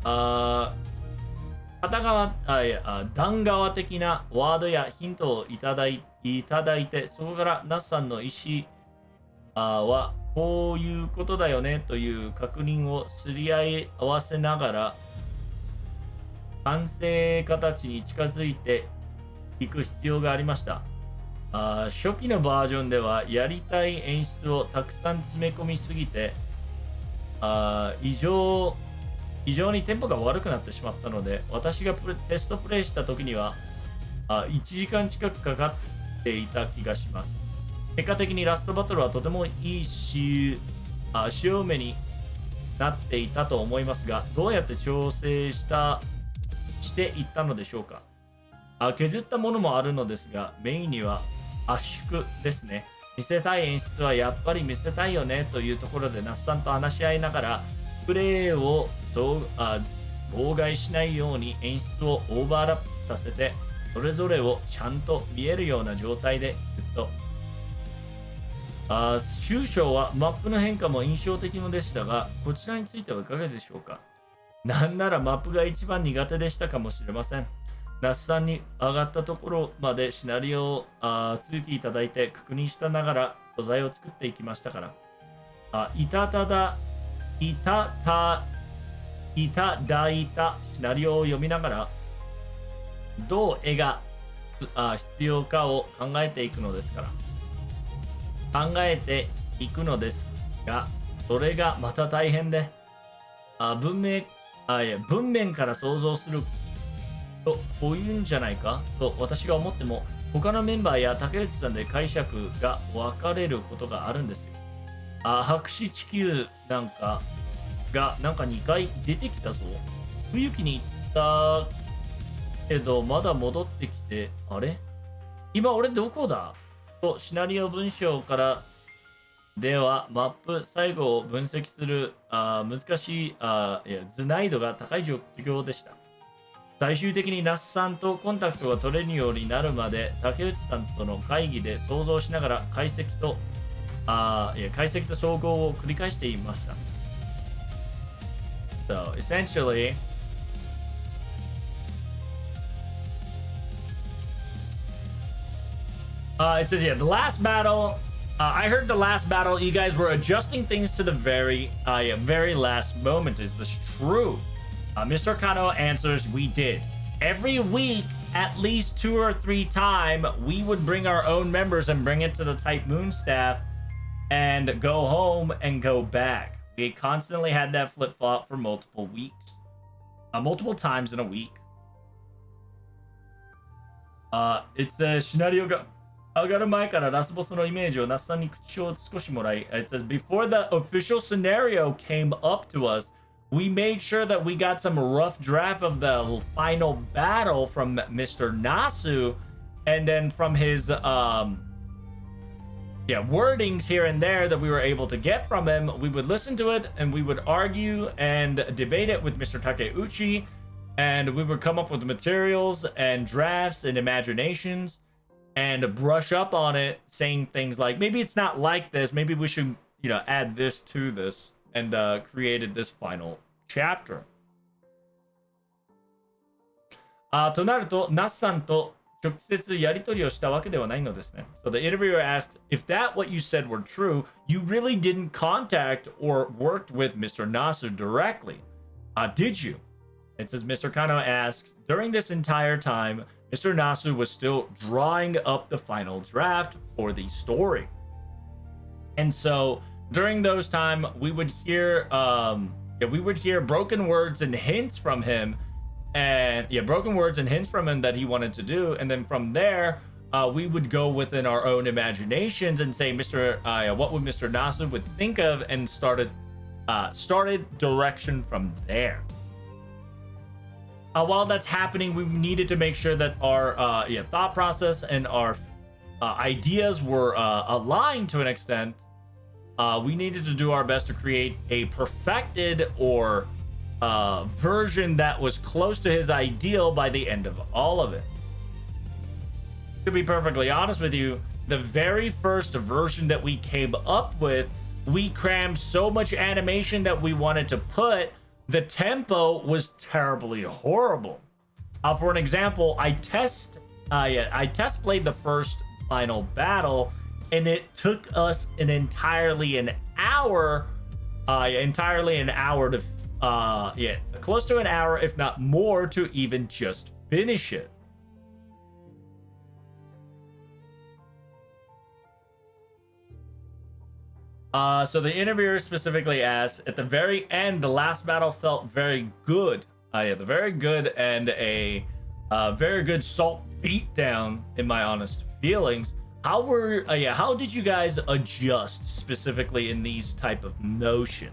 段側的なワードやヒントをいただいて、そこから那須さんの意思はこういうことだよねという確認をすり合わせながら、完成形に近づいていく必要がありました。初期のバージョンではやりたい演出をたくさん詰め込みすぎて異常にテンポが悪くなってしまったので、私がテストプレイした時には1時間近くかかっていた気がします。結果的にラストバトルはとてもいい潮目になっていたと思いますが、どうやって調整していったのでしょうか。削ったものもあるのですが、メインには圧縮ですね。見せたい演出はやっぱり見せたいよねというところで、那須さんと話し合いながらプレイを妨害しないように演出をオーバーラップさせて、それぞれをちゃんと見えるような状態でずっと終章はマップの変化も印象的のでしたが、こちらについてはいかがでしょうか。なんならマップが一番苦手でしたかもしれません。那須さんに上がったところまでシナリオを通記いただいて確認したながら素材を作っていきましたから。いただいたシナリオを読みながらどう絵が必要かを考えていくのですが、それがまた大変で、文面から想像するとこういうんじゃないかと私が思っても、他のメンバーや竹内さんで解釈が分かれることがあるんですよ。白紙地球なんか2回出てきたぞ。冬季に行ったけどまだ戻ってきて、あれ今俺どこだとシナリオ文章からではマップ最後を分析する難しい図難易度が高い状況でした。最終的に那須さんとコンタクトが取れるようになるまで竹内さんとの会議で想像しながら解析と総合を繰り返していました。So essentially, it says, yeah, the last battle, I heard the last battle, you guys were adjusting things to the very last moment. Is this true? Mr. Kano answers, we did. Every week, at least 2 or 3 times, we would bring our own members and bring it to the Type Moon staff and go home and go back. We constantly had that flip-flop for multiple weeks. Multiple times in a week. It's a シナリオが上がる前からラスボスのイメージを那須さんに口を少しもらい、It says, before the official scenario came up to us, we made sure that we got some rough draft of the final battle from Mr. Nasu, and then from his wordings here and there that we were able to get from him, we would listen to it and we would argue and debate it with Mr. Takeuchi, and we would come up with materials and drafts and imaginations and brush up on it, saying things like, maybe it's not like this, maybe we should, add this to this and created this final chapter. となると、ナスさんと直接やり取りをしたわけではないのですね。So the interviewer asked, if that what you said were true, you really didn't contact or worked with Mr. Nasu directly. Did you? It says Mr. Kano asked, during this entire time, Mr. Nasu was still drawing up the final draft for the story. And so during those time, we would hear broken words and hints from him. And broken words and hints from him that he wanted to do, and then from there, we would go within our own imaginations and say, what would Mr. Nasu would think of, and started direction from there. While that's happening, we needed to make sure that our thought process and our ideas were aligned to an extent. We needed to do our best to create a perfected or version that was close to his ideal by the end of all of it. To be perfectly honest with you, the very first version that we came up with, we crammed so much animation that we wanted to put, the tempo was terribly horrible. For an example, I test played the first final battle, and it took us entirely an hour to close to an hour, if not more, to even just finish it. So the interviewer specifically asked, at the very end, the last battle felt very good. Very good, and a very good salt beatdown, in my honest feelings. How did you guys adjust specifically in these type of notions?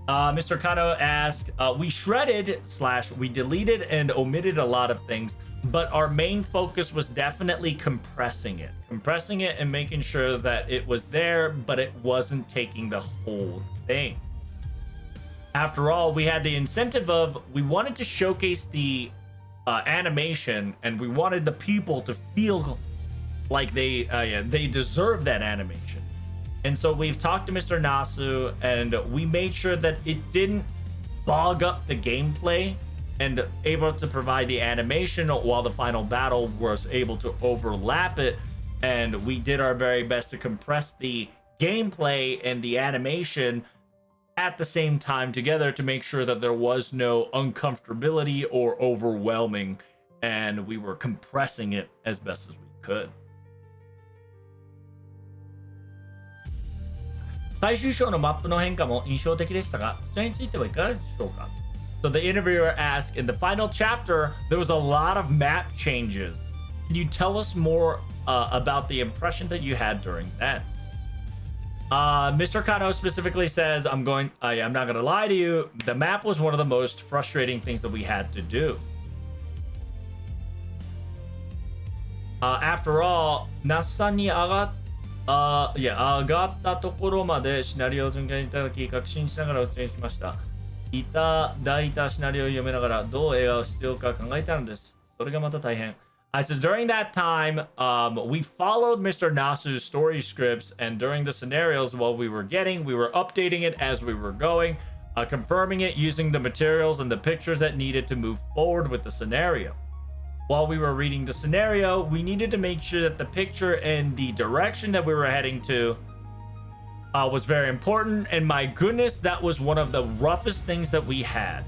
Mr. Kano asked, we shredded / we deleted and omitted a lot of things, but our main focus was definitely compressing it and making sure that it was there, but it wasn't taking the whole thing. After all, we had the incentive of, we wanted to showcase the animation, and we wanted the people to feel like they deserve that animation. And so we've talked to Mr. Nasu, and we made sure that it didn't bog up the gameplay, and able to provide the animation while the final battle was able to overlap it. And we did our very best to compress the gameplay and the animation at the same time together to make sure that there was no uncomfortability or overwhelming, and we were compressing it as best as we could. 最終章のマップの変化も印象的でしたが、それについてはいかがでしょうか? So the interviewer asked, in the final chapter, there was a lot of map changes. Can you tell us more about the impression that you had during that? Mr. Kano specifically says, I'm not going to lie to you, the map was one of the most frustrating things that we had to do. After all, 那須さんに上がったところまでシナリオを順番いただき、確信しながらお伝えしました。いただいたシナリオを読めながらどう映画を必要か考えたのです。それがまた大変。I says during that time, we followed Mr. Nasu's story scripts, and during the scenarios we were updating it as we were going, confirming it using the materials and the pictures that needed to move forward with the scenario. While we were reading the scenario, we needed to make sure that the picture and the direction that we were heading to was very important, and my goodness, that was one of the roughest things that we had.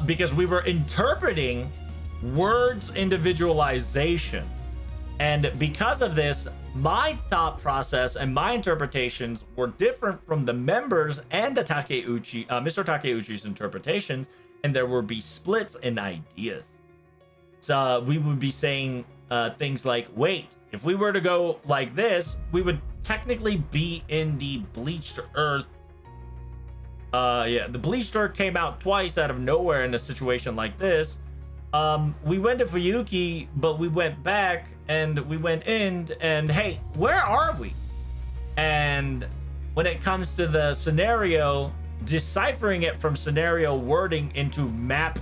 Because we were interpreting words individualization. And because of this, my thought process and my interpretations were different from the members and the Mr. Takeuchi's interpretations, and there would be splits in ideas. So we would be saying things like, wait, if we were to go like this, we would technically be in the bleached earth. The bleached earth came out twice out of nowhere in a situation like this. We went to Fuyuki, but we went back and we went in, and hey, where are we? And when it comes to the scenario, deciphering it from scenario wording into map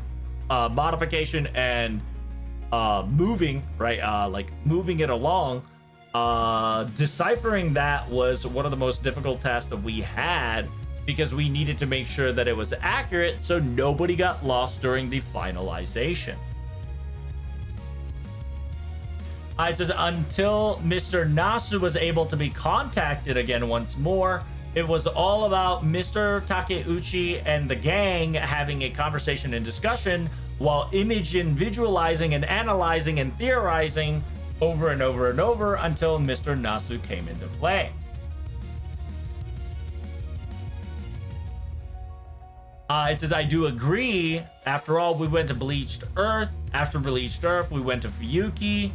modification and moving, right? Like moving it along, Deciphering that was one of the most difficult tasks that we had because we needed to make sure that it was accurate so nobody got lost during the finalization. It says until Mr. Nasu was able to be contacted again once more, it was all about Mr. Takeuchi and the gang having a conversation and discussion while imaging, visualizing, and analyzing and theorizing over and over and over until Mr. Nasu came into play. It says, I do agree. After all, we went to Bleached Earth. After Bleached Earth, we went to Fuyuki.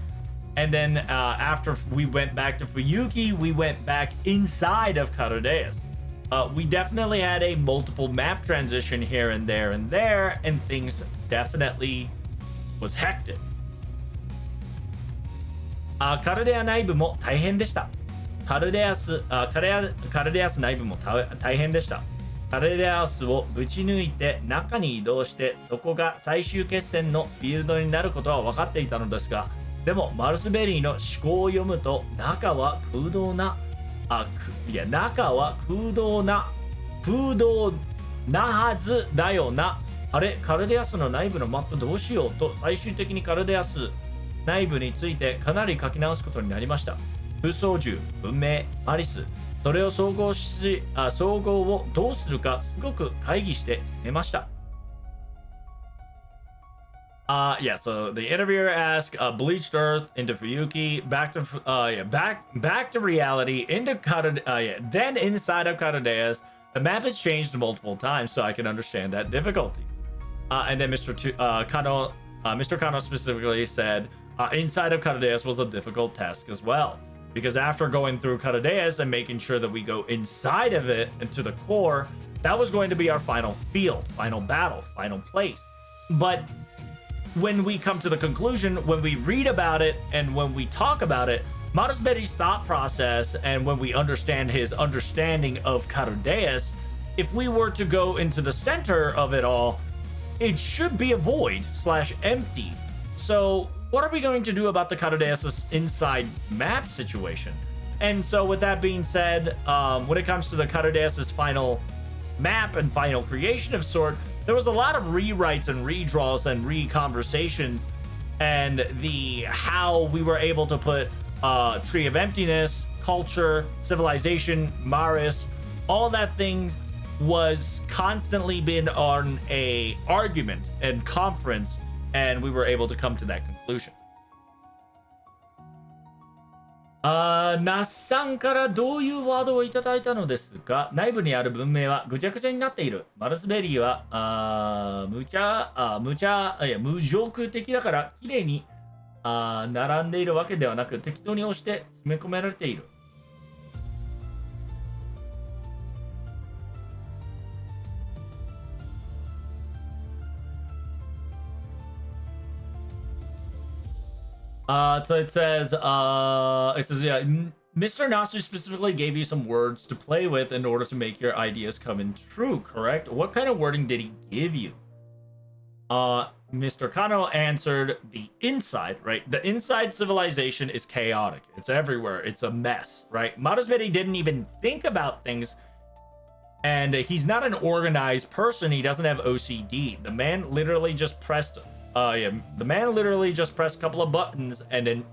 And then after we went back to Fuyuki, we went back inside of Karudeas. We definitely had a multiple map transition here and there, and things definitely was hectic. カルデア内部も大変でした。カルデアス内部も大変でした。カルデアスをぶち抜いて中に移動して、そこが最終決戦のフィールドになることは分かっていたのですが、でもマルスベリーの思考を読むと中は空洞なはずだよな。あれ、カルデアスの内部のマップどうしようと最終的にカルデアス内部についてかなり書き直すことになりました。空想銃、文明、マリス、それを総合をどうするかすごく会議して決めました。Yeah, so the interviewer asked, Bleached Earth into Fuyuki, back to reality, into then inside of Karudeas. The map has changed multiple times, so I can understand that difficulty. And then Mr. Kano specifically said, inside of Karudeas was a difficult task as well. Because after going through Karudeas and making sure that we go inside of it and to the core, that was going to be our final field, final battle, final place. But when we come to the conclusion, when we read about it and when we talk about it, Marusberi's thought process and when we understand his understanding of Karudeas, if we were to go into the center of it all, it should be a void / empty. So what are we going to do about the Karudeas inside map situation? And so with that being said, when it comes to the Karudeas' final map and final creation of sort, there was a lot of rewrites and redraws and re-conversations, and how we were able to put Tree of Emptiness, Culture, Civilization, Maris, all that thing was constantly been on a argument and conference, and we were able to come to that conclusion. ナッさんからどういうワードをいただいたのですが、内部にある文明はぐちゃぐちゃになっている。マルスベリーは無情的だから綺麗に並んでいるわけではなく、適当に押して詰め込められている。So it says, yeah, Mr. Nasu specifically gave you some words to play with in order to make your ideas come in true, correct? What kind of wording did he give you? Mr. Kano answered the inside, right? The inside civilization is chaotic. It's everywhere. It's a mess, right? Marusberi didn't even think about things, and he's not an organized person. He doesn't have OCD. The man literally just pressed a couple of buttons and then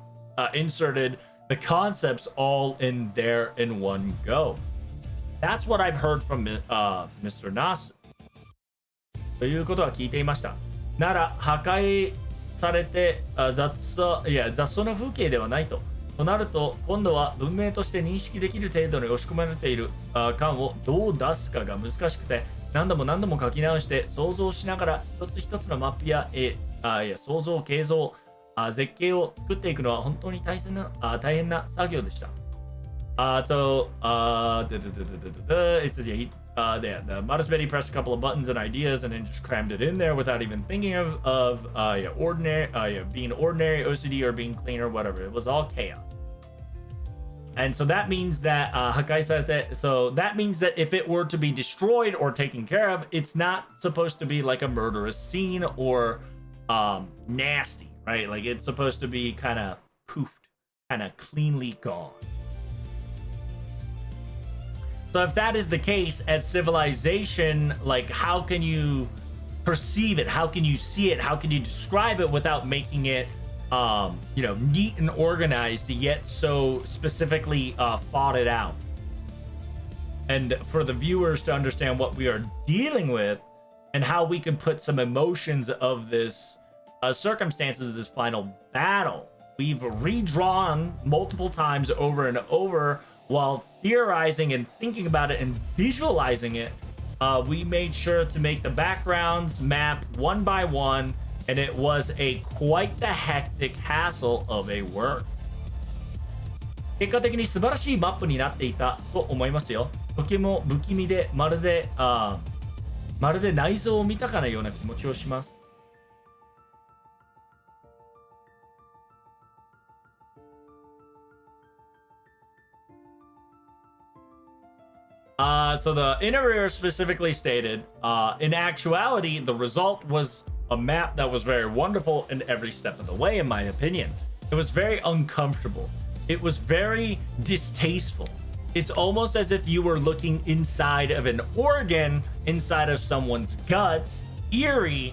inserted the concepts all in there in one go. That's what I've heard from Mr. Nasu. ということは聞いていました。なら破壊されて雑草の風景ではないと。となると今度は文明として認識できる程度に押し込まれている感をどう出すかが難しくて、何度も書き直して想像しながら一つ一つのマップや想像、形像、絶景を作っていくのは本当に大変な作業でした。So, it says, yeah, the Marusberi pressed a couple of buttons and ideas and then just crammed it in there without even thinking of being ordinary OCD or being clean or whatever. It was all chaos. And so that means that that means that if it were to be destroyed or taken care of, it's not supposed to be like a murderous scene or nasty, right? Like it's supposed to be kind of poofed. kind of cleanly gone. So if that is the case, as civilization, like, how can you perceive it? How can you see it? How can you describe it without making it, you know, neat and organized, yet so specifically thought it out? And for the viewers to understand what we are dealing with and how we can put some emotions of this circumstances of this final battle, we've redrawn multiple times over and over while theorizing and thinking about it and visualizing it. We made sure to make the backgrounds map one by one, and it was quite the hectic hassle of a work. 結果的に素晴らしいマップになっていたと思いますよ。とても不気味でまるで内臓を見たかのような気持ちをします。So the interviewer specifically stated, in actuality, the result was a map that was very wonderful in every step of the way, in my opinion. It was very uncomfortable. It was very distasteful. It's almost as if you were looking inside of an organ, inside of someone's guts. Eerie,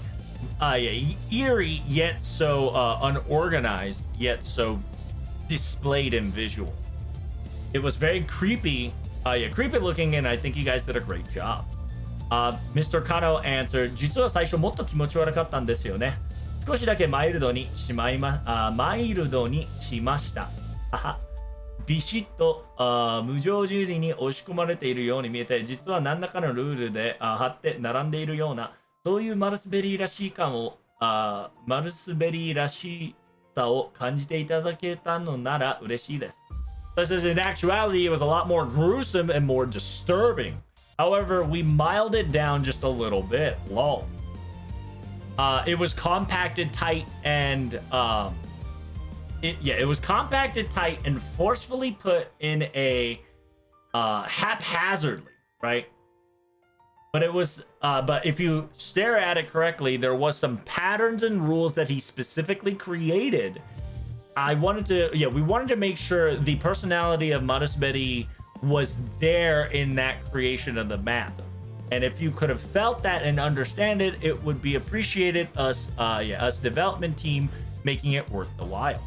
yet so unorganized, yet so displayed in visual. It was very creepy. Creepy looking, and I think you guys did a great job. Mr. Kano answered, 実は最初もっと気持ち悪かったんですよね。少しだけマイルドにしました。ビシッと無常十字に押し込まれているように見えて、実は何らかのルールで貼って並んでいるような、そういうマルスベリーらしい感を、マルスベリーらしさを感じていただけたのなら嬉しいです。So it says in actuality, it was a lot more gruesome and more disturbing. However, we miled it down just a little bit. Lol. It was compacted tight and it was compacted tight and forcefully put in a haphazardly, right? But it was but if you stare at it correctly, there was some patterns and rules that he specifically created. We wanted to make sure the personality of Marusberi was there in that creation of the map. And if you could have felt that and understand it, it would be appreciated, us development team making it worth the while.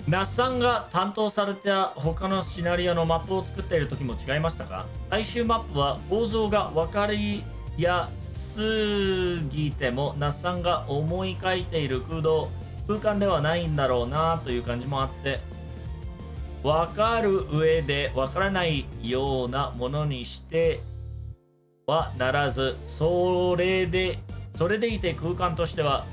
Nas さんが担当された他のシナリオのマップを作っている時も違いましたか？最終マップは構造が分かりやすぎても那須さんが思い描いている空間ではないんだろうなという感じもあって、分かる上で分からないようなものにしてはならず、それでいて空間としては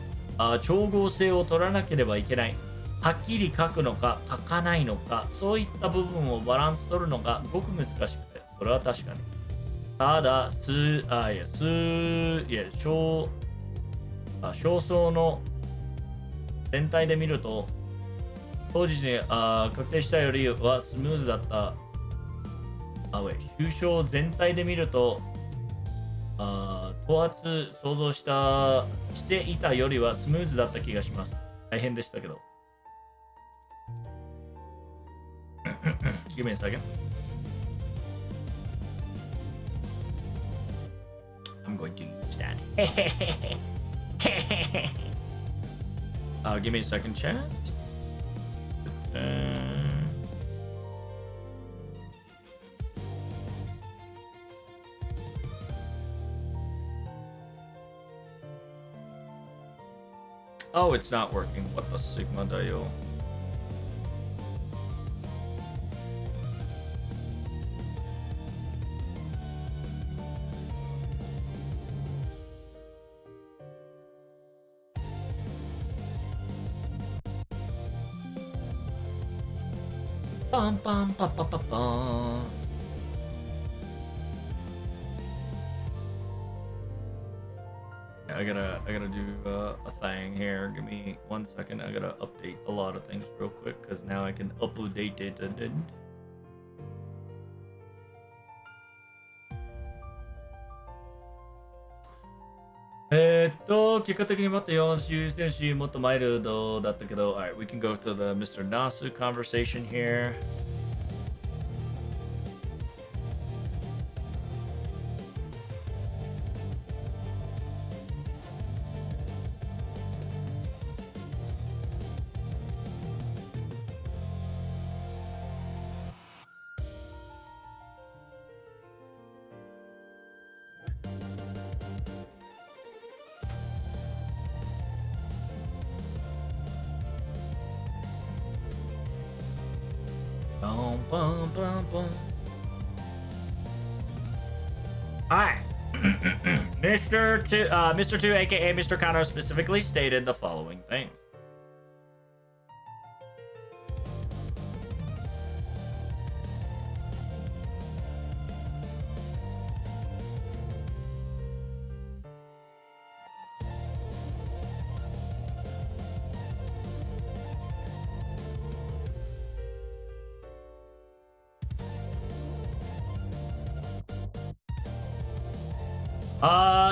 調合性を取らなければいけない。はっきり書くのか書かないのか、そういった部分をバランス取るのがごく難しくて、それは確かに。ただ少数の全体で見ると当時に確定したよりはスムーズだった。抽象全体で見ると頭髪想像していたよりはスムーズだった気がします。大変でしたけど。Give me a second. I'm going to use that. Give me a second, chat. Oh, it's not working. What the Sigma Dio? Bum bum bum bum bum bum. I gotta do a thing here. Give me 1 second. I gotta update a lot of things real quick because now I can update it. 結果的に待ってよ、優先し、もっとマイルドだったけど、alright, we can go to the Mr. Nasu conversation here. Bum, bum, bum, bum. Alright. Mr. 2, aka Mr. Kano, specifically stated the following things.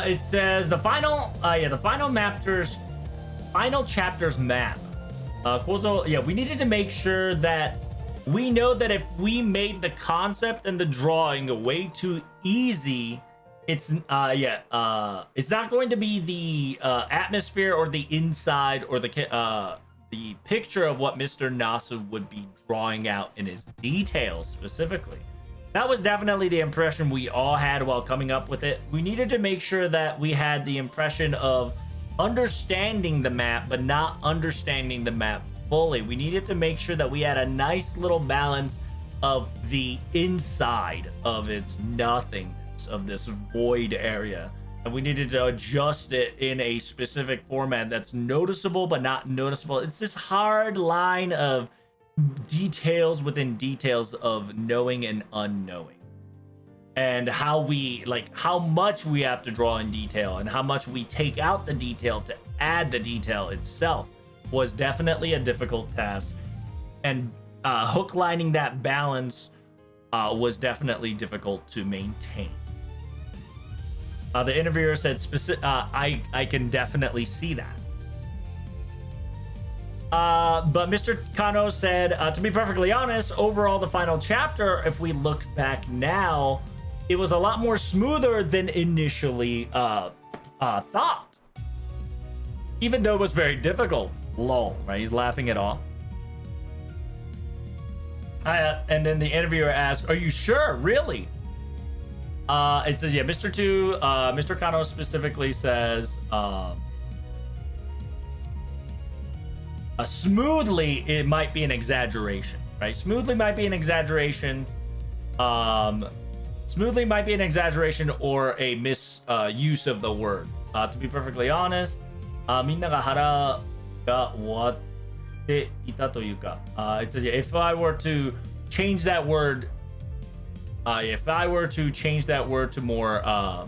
It says the final chapters map. We needed to make sure that we know that if we made the concept and the drawing way too easy, it's not going to be the atmosphere or the inside or the picture of what Mr. Nasu would be drawing out in his details specifically. That was definitely the impression we all had while coming up with it. We needed to make sure that we had the impression of understanding the map, but not understanding the map fully. We needed to make sure that we had a nice little balance of the inside of its nothingness, of this void area. And we needed to adjust it in a specific format that's noticeable, but not noticeable. It's this hard line of details within details of knowing and unknowing, and how much we have to draw in detail and how much we take out the detail to add the detail itself was definitely a difficult task, and hook lining that balance was definitely difficult to maintain. The interviewer said I can definitely see that. But Mr. Kano said, to be perfectly honest, overall the final chapter, if we look back now, it was a lot more smoother than initially thought. Even though it was very difficult. Lol, right? He's laughing it off. And then the interviewer asked, are you sure? Really? It says, yeah, Mr. Kano specifically says, smoothly, it might be an exaggeration, right? Smoothly might be an exaggeration. Smoothly might be an exaggeration or a misuse of the word. To be perfectly honest, みんなが腹が終わっていたというか, it says, yeah, if I were to change that word to more,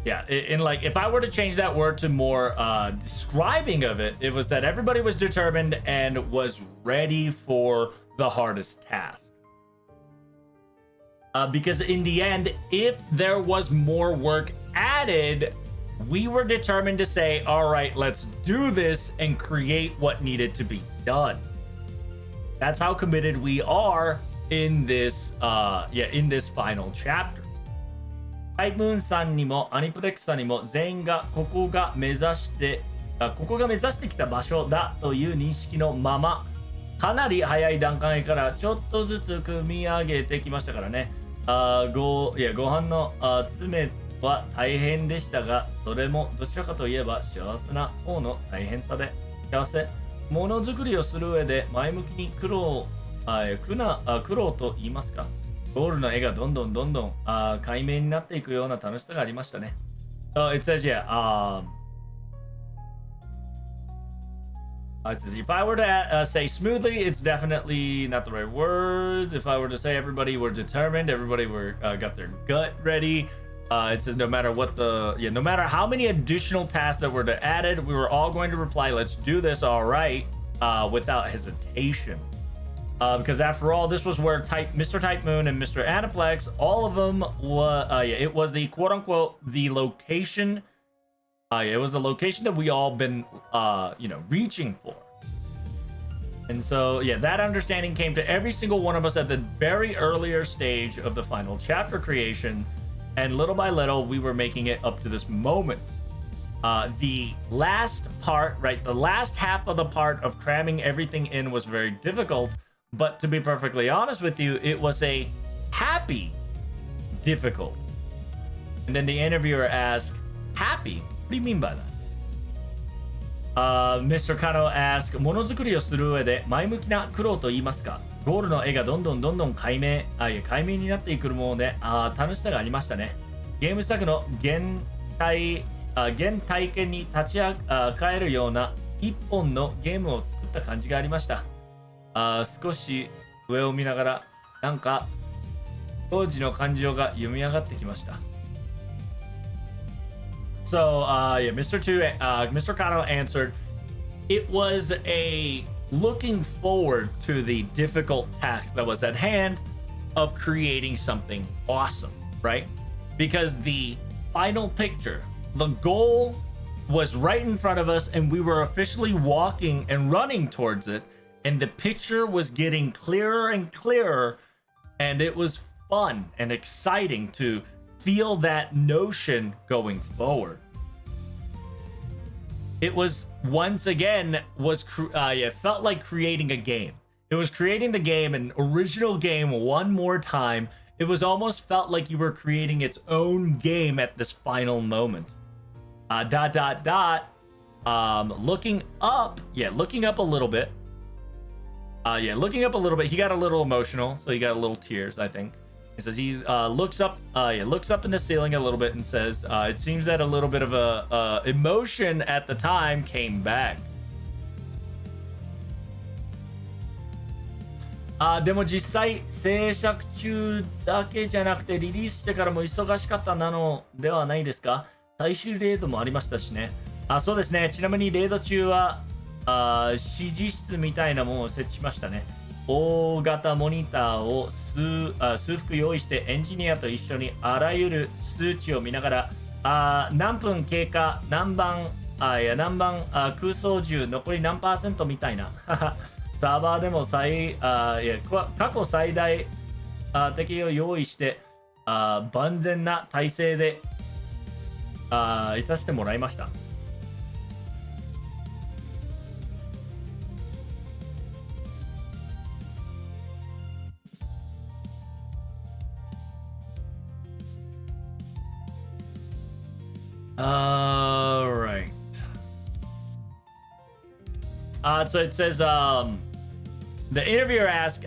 yeah, if I were to change that word to more describing of it, it was that everybody was determined and was ready for the hardest task. Because in the end, if there was more work added, we were determined to say, all right, let's do this and create what needed to be done. That's how committed we are in this final chapter. ハイムーンさんにもアニプレックスさんにも全員がここが目指してきた場所だという認識のまま、かなり早い段階からちょっとずつ組み上げてきましたからね。ご飯の詰めは大変でしたが、それもどちらかといえば幸せな方の大変さで、ものづくりをする上で前向きに苦労と言いますか、ゴールの絵がどんどん解明になっていくような楽しさがありましたね。So it says, yeah, it says, if I were to say smoothly, it's definitely not the right words. If I were to say everybody were determined, everybody got their gut ready. It says no matter how many additional tasks that were added, we were all going to reply, let's do this, all right, without hesitation. Because after all, this was where Mr. Type Moon and Mr. Aniplex, all of them was, it was the quote unquote the location. It was the location that we all been, reaching for. And so, yeah, that understanding came to every single one of us at the very earlier stage of the final chapter creation. And little by little, we were making it up to this moment. The last part, right, the last half of the part of cramming everything in was very difficult. But to be perfectly honest with you, it was a happy difficult. And then the interviewer asked, happy? What do you mean by that? Mr. Kano asked, ものづくりをする上で前向きな苦労と言いますか、ゴールの絵がどんどん解明になっていくもので、楽しさがありましたね。ゲーム作の原体験に立ち返るような一本のゲームを作った感じがありました。少し上を見ながら、なんか当時の感情が読み上がってきました。So, Mr. Kano answered, it was a looking forward to the difficult task that was at hand of creating something awesome, right? Because the final picture, the goal was right in front of us and we were officially walking and running towards it. And the picture was getting clearer and clearer. And it was fun and exciting to feel that notion going forward. It was once again felt like creating a game. It was creating the game, an original game, one more time. It was almost felt like you were creating its own game at this final moment. Looking up a little bit. Looking up a little bit. He got a little emotional, so he got a little tears, I think. He says he looks up in the ceiling a little bit and says, it seems that a little bit of a emotion at the time came back. でも実際制作中だけじゃなくてリリースしてからも忙しかったなのではないですか。最終レードもありましたしね。そうですね。ちなみにレード中は指示室みたいなものを設置しましたね。大型モニターを数幅用意してエンジニアと一緒にあらゆる数値を見ながら何分経過何番空想中残り何%みたいなサーバーでも過去最大的を用意して万全な体制でいさせてもらいました。All right. So it says, the interviewer asked,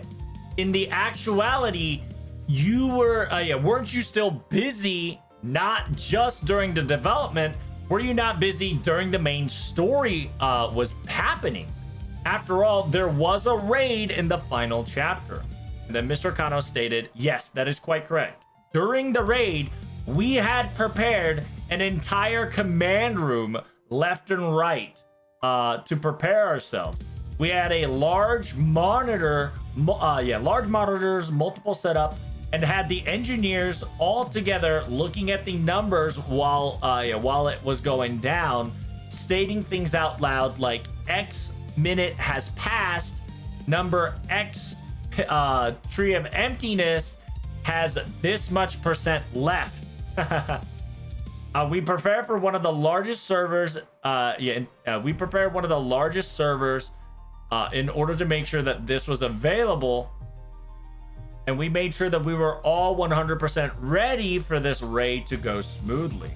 in the actuality, you weren't you still busy, not just during the development? Were you not busy during the main story was happening? After all, there was a raid in the final chapter. And then Mr. Kano stated, yes, that is quite correct. During the raid, we had prepared an entire command room left and right to prepare ourselves. We had a large monitor, large monitors, multiple setup, and had the engineers all together looking at the numbers while it was going down, stating things out loud like X minute has passed, number X tree of emptiness has this much percent left. We prepared for one of the largest servers. We prepared one of the largest servers in order to make sure that this was available. And we made sure that we were all 100% ready for this raid to go smoothly.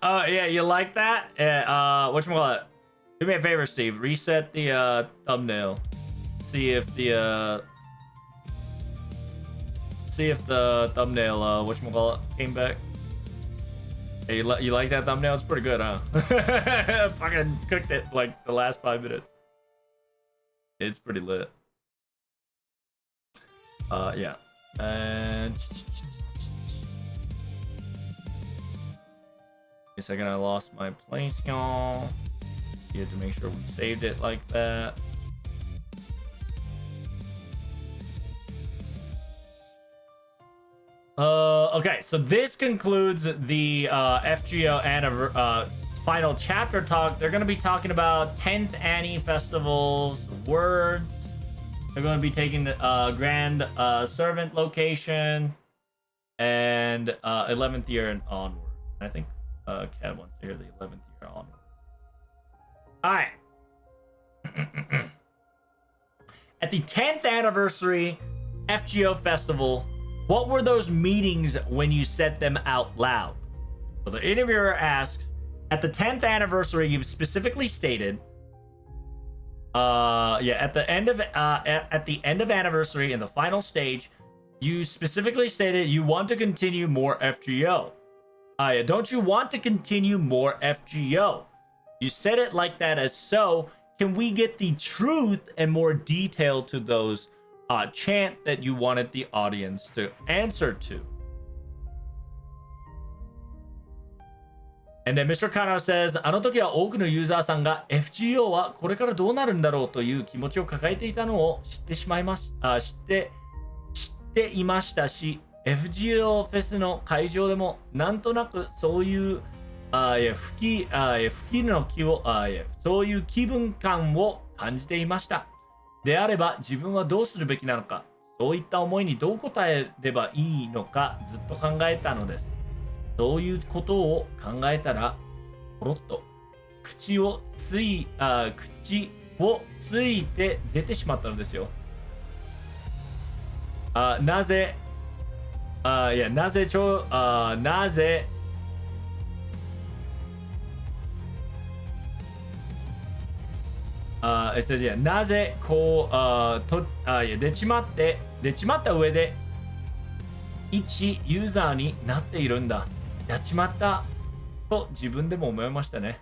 Yeah, you like that? Whatchamacallit? Do me a favor, Steve. Reset the thumbnail. See if the thumbnail whatchamacallit came back. Hey, you like that thumbnail? It's pretty good, huh? Fucking cooked it like the last 5 minutes. It's pretty lit. Yeah. And a second, I lost my place, y'all. You have to make sure we saved it like that. Okay, so this concludes the FGO final chapter talk. They're going to be talking about 10th Annie Festival's words. They're going to be taking the Grand Servant location and 11th year and onward. I think Cat wants to hear the 11th year onward. All right. At the 10th anniversary FGO Festival, what were those meetings when you said them out loud? So the interviewer asks, at the 10th anniversary, you've specifically stated, at the end of anniversary in the final stage, you specifically stated you want to continue more FGO. Don't you want to continue more FGO? You said it like that as so. Can we get the truth and more detail to those chant that you wanted the audience to answer to? And then Mr. Kano says, あの時は多くのユーザーさんが FGO はこれからどうなるんだろうという気持ちを抱えていたのを知っていましたし、FGO フェスの会場でもなんとなくそういう吹きの気をそういう気分感を感じていました。であれば自分はどうするべきなのか、そういった思いにどう答えればいいのかずっと考えたのです。そういうことを考えたらポロッと口をついて出てしまったのですよ。なぜなぜなぜこう出ちまった上で一ユーザーになっているんだ。やっちまったと自分でも思いましたね。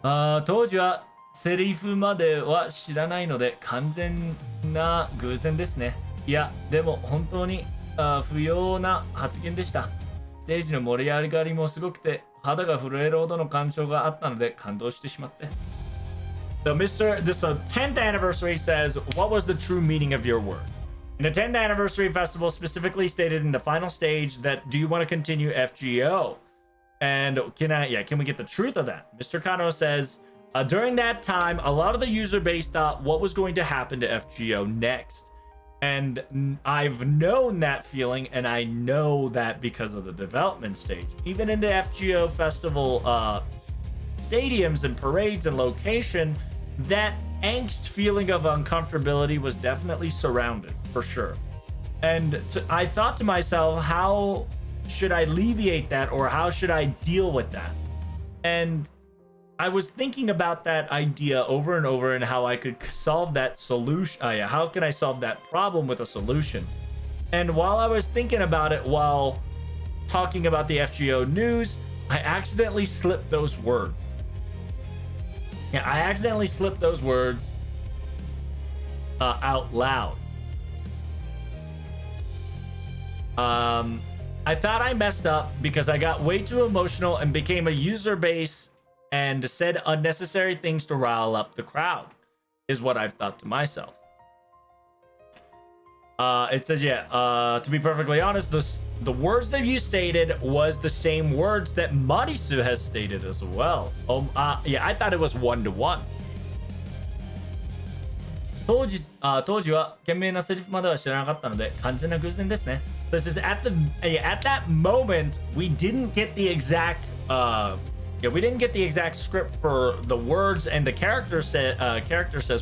当時はセリフまでは知らないので完全な偶然ですね。いや、でも本当に不要な発言でした。ステージの盛り上がりもすごくて肌が震えるほどの感傷があったので感動してしまって。So this 10th anniversary says, what was the true meaning of your word? In the 10th anniversary festival specifically stated in the final stage that do you want to continue FGO? And can we get the truth of that? Mr. Kano says, during that time, a lot of the user base thought what was going to happen to FGO next. And I've known that feeling, and I know that because of the development stage. Even in the FGO festival stadiums and parades and location, that angst feeling of uncomfortability was definitely surrounded, for sure. And I thought to myself, how should I alleviate that, or how should I deal with that? And I was thinking about that idea over and over and how I could solve that solution. How can I solve that problem with a solution? And while I was thinking about it while talking about the FGO news, I accidentally slipped those words. I accidentally slipped those words out loud. I thought I messed up because I got way too emotional and became a user base and said unnecessary things to rile up the crowd, is what I've thought to myself. It says, to be perfectly honest, the words that you stated was the same words that Marisu has stated as well. I thought it was 1-to-1. 当時は懸命なセリフまでは知らなかったので完全な偶然ですね。This is at that moment we didn't get the exact we didn't get the exact script for the words and the character says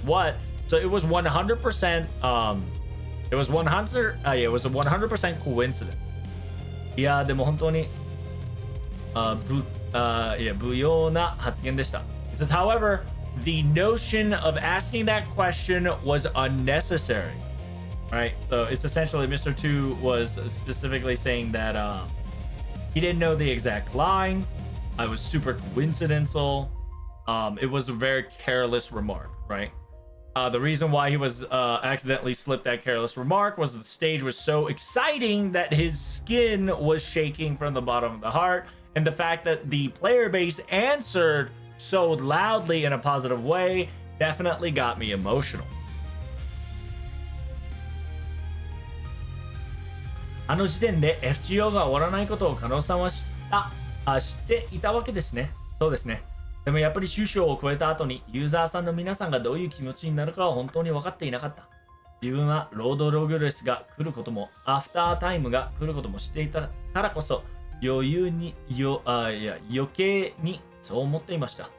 what. So it was 100%. It was 100% coincidence. いやでも本当に不要な発言でした。It says, however, the notion of asking that question was unnecessary. Right? So it's essentially Mr. 2 was specifically saying that he didn't know the exact lines. I was super coincidental. It was a very careless remark, right? The reason why he was accidentally slipped that careless remark was the stage was so exciting that his skin was shaking from the bottom of the heart, and the fact that the player base answered so loudly in a positive way definitely got me emotional. あの時点で FGO が終わらないことを加納さんは知っていたわけですね。そうですね。でもやっぱり終章を超えた後にユーザーさんの皆さんがどういう気持ちになるかは本当に分かっていなかった。自分はロードログレスが来ることもアフタータイムが来ることも知っていたからこそ余計にそう思っていました。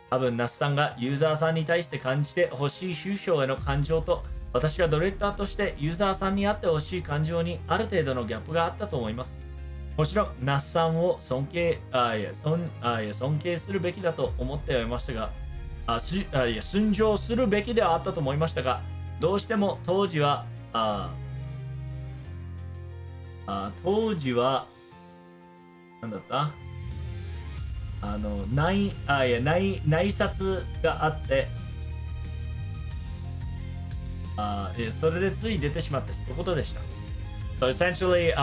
多分ナスさんがユーザーさんに対して感じてほしい終章への感情と私がディレクターとしてユーザーさんにあってほしい感情にある程度のギャップがあったと思います。もちろんナスさんを尊敬するべきだと思ってはいましたが尊重するべきではあったと思いましたが、どうしても当時は何だった内札があってそれでつい出てしまった一言でした。So essentially,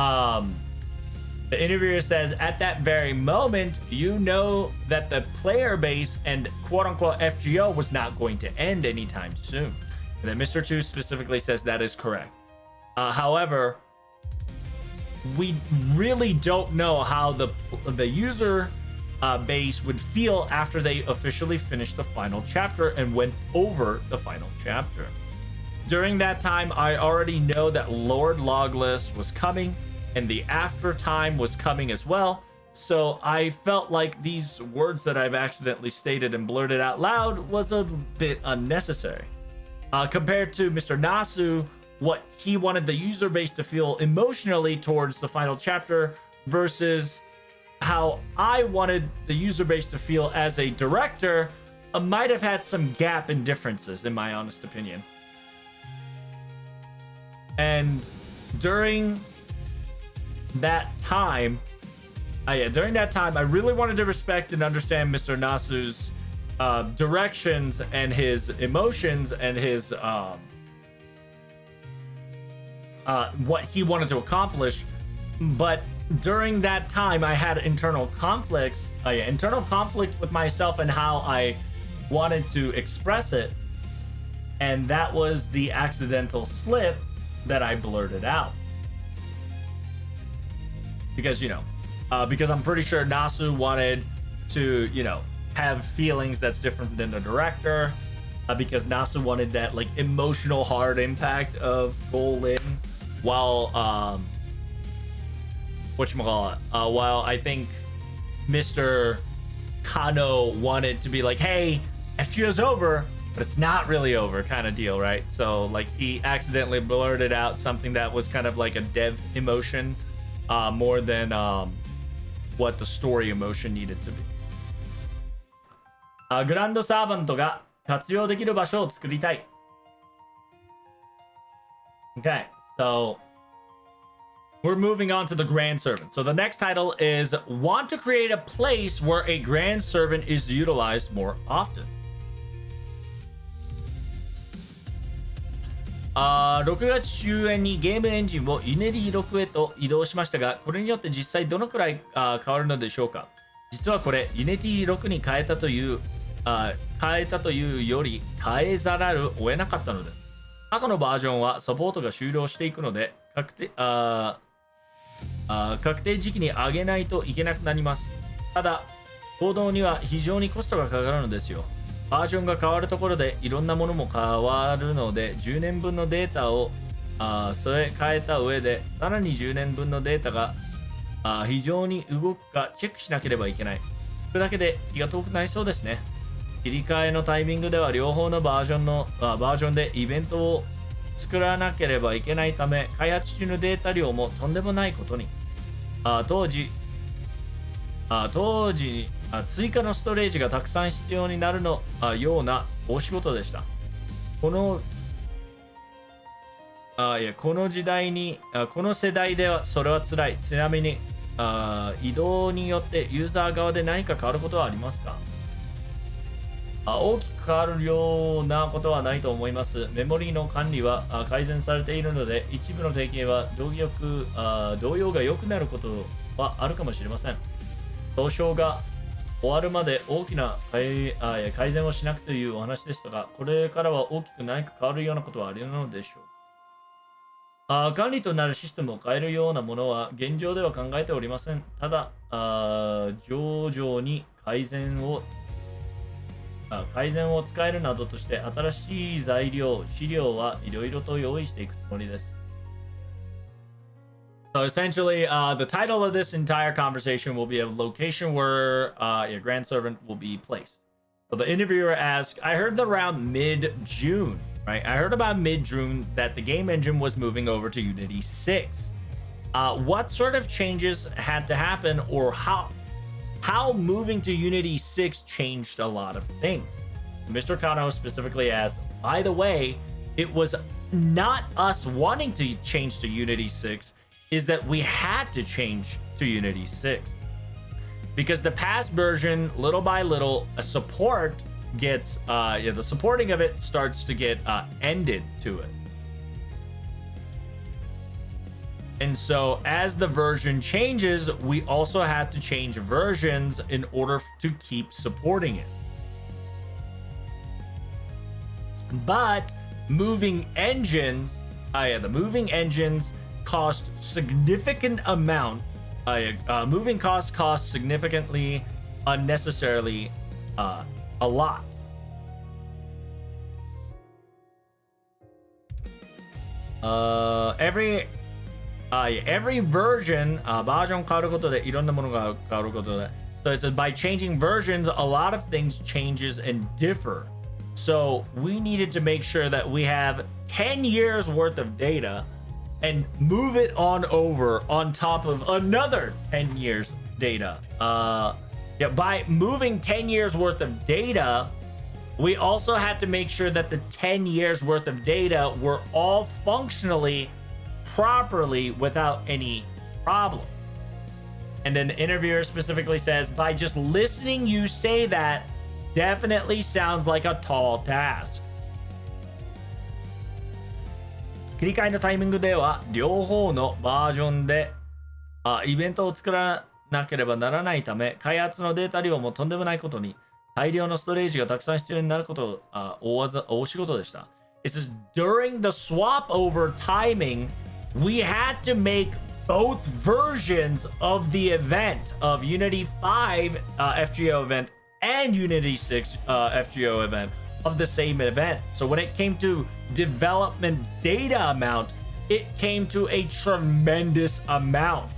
the interviewer says, at that very moment, you know that the player base and quote-unquote FGO was not going to end anytime soon. And then Mr. 2 specifically says that is correct. However, we really don't know how the user base would feel after they officially finished the final chapter and went over the final chapter. During that time, I already know that Lord Logless was coming and the after time was coming as well. So I felt like these words that I've accidentally stated and blurted out loud was a bit unnecessary. Compared to Mr. Nasu, what he wanted the user base to feel emotionally towards the final chapter versus how I wanted the user base to feel as a director might have had some gap in differences, in my honest opinion. And during that time, I really wanted to respect and understand Mr. Nasu's directions and his emotions and his what he wanted to accomplish. But during that time, I had internal conflict with myself and how I wanted to express it, and that was the accidental slip that I blurted out. Because because I'm pretty sure Nasu wanted to have feelings that's different than the director, because Nasu wanted that like emotional hard impact of Golin, while while I think Mr. Kano wanted to be like, hey, FGO's over, but it's not really over kind of deal, right? So like he accidentally blurted out something that was kind of like a dev emotion more than what the story emotion needed to be. グランドサーバントが活用できる場所を作りたい。Okay, so we're moving on to the Grand Servant. So the next title is Want to create a place where a Grand Servant is utilized more often. 6月終焉にゲームエンジンをユネリー6へと移動しましたが、これによって実際どのくらい変わるのでしょうか。実はこれユニティ6に変えたというより変えざるを得なかったのです。過去のバージョンはサポートが終了していくので確定時期に上げないといけなくなります。ただ行動には非常にコストがかかるのですよ。バージョンが変わるところでいろんなものも変わるので10年分のデータを添え替えた上でさらに10年分のデータが非常に動くかチェックしなければいけない。それだけで気が遠くなりそうですね。切り替えのタイミングでは両方のバージョンでイベントを作らなければいけないため開発中のデータ量もとんでもないことに。当時追加のストレージがたくさん必要になるような大仕事でした。この時代にこの世代ではそれは辛い。ちなみに移動によってユーザー側で何か変わることはありますか。大きく変わるようなことはないと思います。メモリーの管理は改善されているので、一部の提携は動揺が良くなることはあるかもしれません。交渉が終わるまで大きな改善をしなくというお話でしたが、これからは大きく何か変わるようなことはあり得るのでしょう。管理となるシステムを変えるようなものは現状では考えておりません。ただ、徐々に改善を使えるなどとして新しい材料、資料はいろいろと用意していくつもりです。So essentially, the title of this entire conversation will be a location where your grand servant will be placed. So the interviewer asked, I heard around mid-June, right? I heard about mid-June that the game engine was moving over to Unity 6. What sort of changes had to happen, or how moving to Unity 6 changed a lot of things? Mr. Kano specifically asked, by the way, it was not us wanting to change to Unity 6, is that we had to change to Unity 6. Because the past version, little by little, a support gets, the supporting of it starts to get ended to it. And so as the version changes, we also have to change versions in order to keep supporting it. But moving engines, the moving engines cost significant amount. Moving costs cost significantly, unnecessarily, a lot. Every version, バージョン変わることでいろんなものが変わることで So it says by changing versions, a lot of things changes and differ. So we needed to make sure that we have 10 years worth of data and move it on over on top of another 10 years data. By moving 10 years worth of data, we also had to make sure that the 10 years worth of data were all functionally properly without any problem. And then the interviewer specifically says, by just listening you say that definitely sounds like a tall task. 切り替えのタイミングでは両方のバージョンでイベントを作らなければならないため、開発のデータ量もとんでもないことに大量のストレージがたくさん必要になること大仕事でした。It says during the swap over timing, we had to make both versions of the event of Unity 5 FGO event and Unity 6 FGO event of the same event. So when it came to development data amount, it came to a tremendous amount.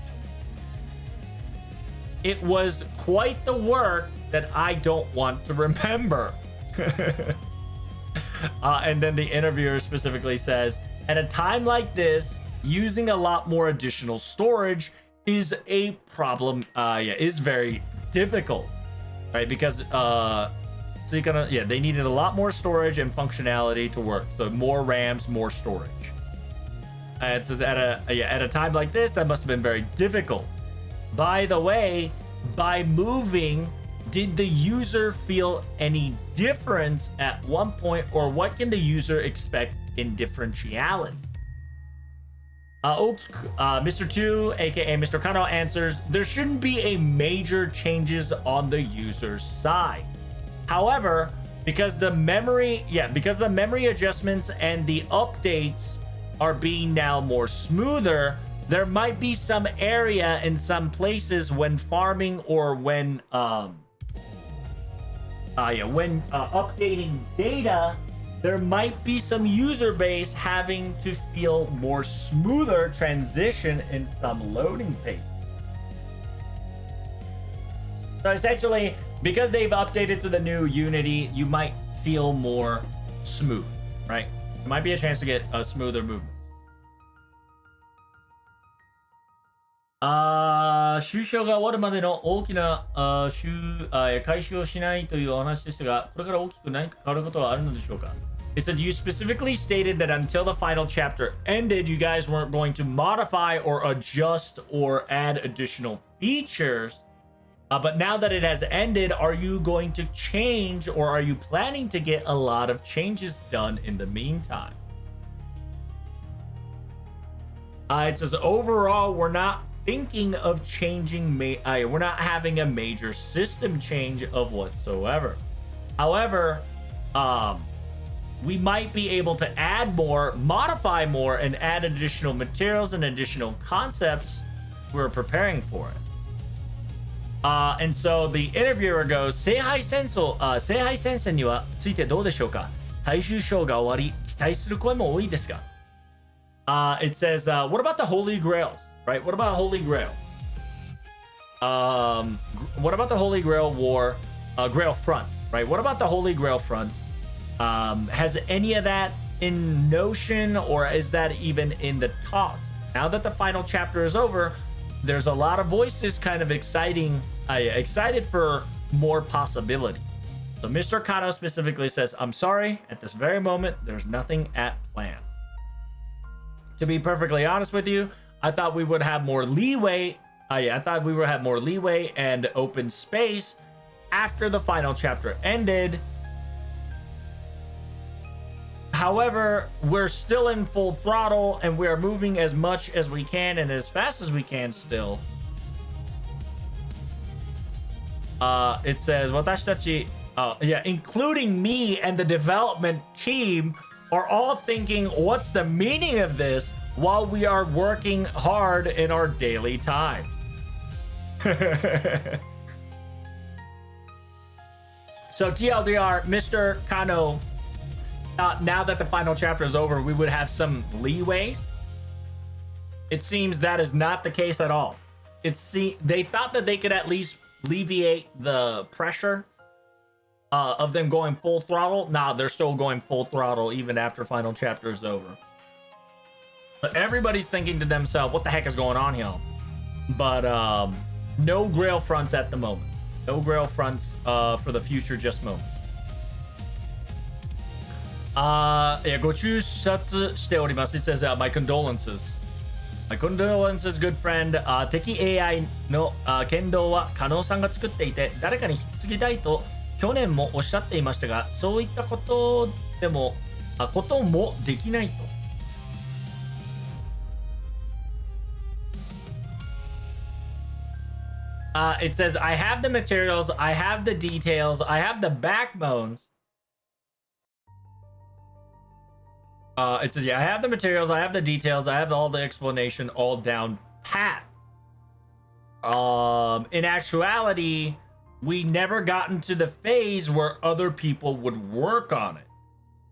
It was quite the work that I don't want to remember. And then the interviewer specifically says, at a time like this, using a lot more additional storage is a problem, is very difficult, right? Because they needed a lot more storage and functionality to work. So more RAMs, more storage. It says at a time like this, that must have been very difficult. By the way, by moving, did the user feel any difference at one point, or what can the user expect in differentiality? Mr. 2, aka Mr. Kano, answers, there shouldn't be a major changes on the user's side. However, because the memory adjustments and the updates are being now more smoother, there might be some area in some places when farming or when updating data, there might be some user base having to feel more smoother transition in some loading phase. So essentially, because they've updated to the new Unity, you might feel more smooth, right? There might be a chance to get a smoother movement. 収集が終わるまでの大きな回収をしないというお話でしたが、これから大きく何か変わることはあるのでしょうか? It said you specifically stated that until the final chapter ended, you guys weren't going to modify or adjust or add additional features. But now that it has ended, are you going to change, or are you planning to get a lot of changes done in the meantime? It says overall, we're not thinking of changing. We're not having a major system change of whatsoever. However, we might be able to add more, modify more, and add additional materials and additional concepts. We're preparing for it. And so the interviewer goes, 聖杯戦にはついてどうでしょうか？最終章が終わり、期待する声も多いですが。It says, what about the Holy Grails, right? What about Holy Grail? What about the Holy Grail War, Grail Front, right? What about the Holy Grail Front? Has any of that in notion, or is that even in the talks? Now that the final chapter is over, there's a lot of voices kind of excited for more possibility. So Mr. Kano specifically says, I'm sorry, at this very moment, there's nothing at plan. To be perfectly honest with you, I thought we would have more leeway. I thought we would have more leeway and open space after the final chapter ended. However, we're still in full throttle and we're moving as much as we can and as fast as we can still. It says, 私たち, including me and the development team, are all thinking, what's the meaning of this while we are working hard in our daily time? So TLDR, Mr. Kano, now that the final chapter is over, we would have some leeway. It seems that is not the case at all. They thought that they could at least alleviate the pressure of them going full throttle. Nah, they're still going full throttle even after final chapter is over. But everybody's thinking to themselves, what the heck is going on here? But no Grail fronts at the moment. No Grail fronts for the future just moment. ご注察しております。It says, my condolences. My condolences, good friend. 敵 AI の剣道は加納さんが作っていて、誰かに引き継ぎたいと去年もおっしゃっていましたが、そういったこともできないと。It says, I have the materials, I have the details, I have the backbones. It says, yeah, I have the materials, I have the details, I have all the explanation all down pat. In actuality, we never gotten to the phase where other people would work on it.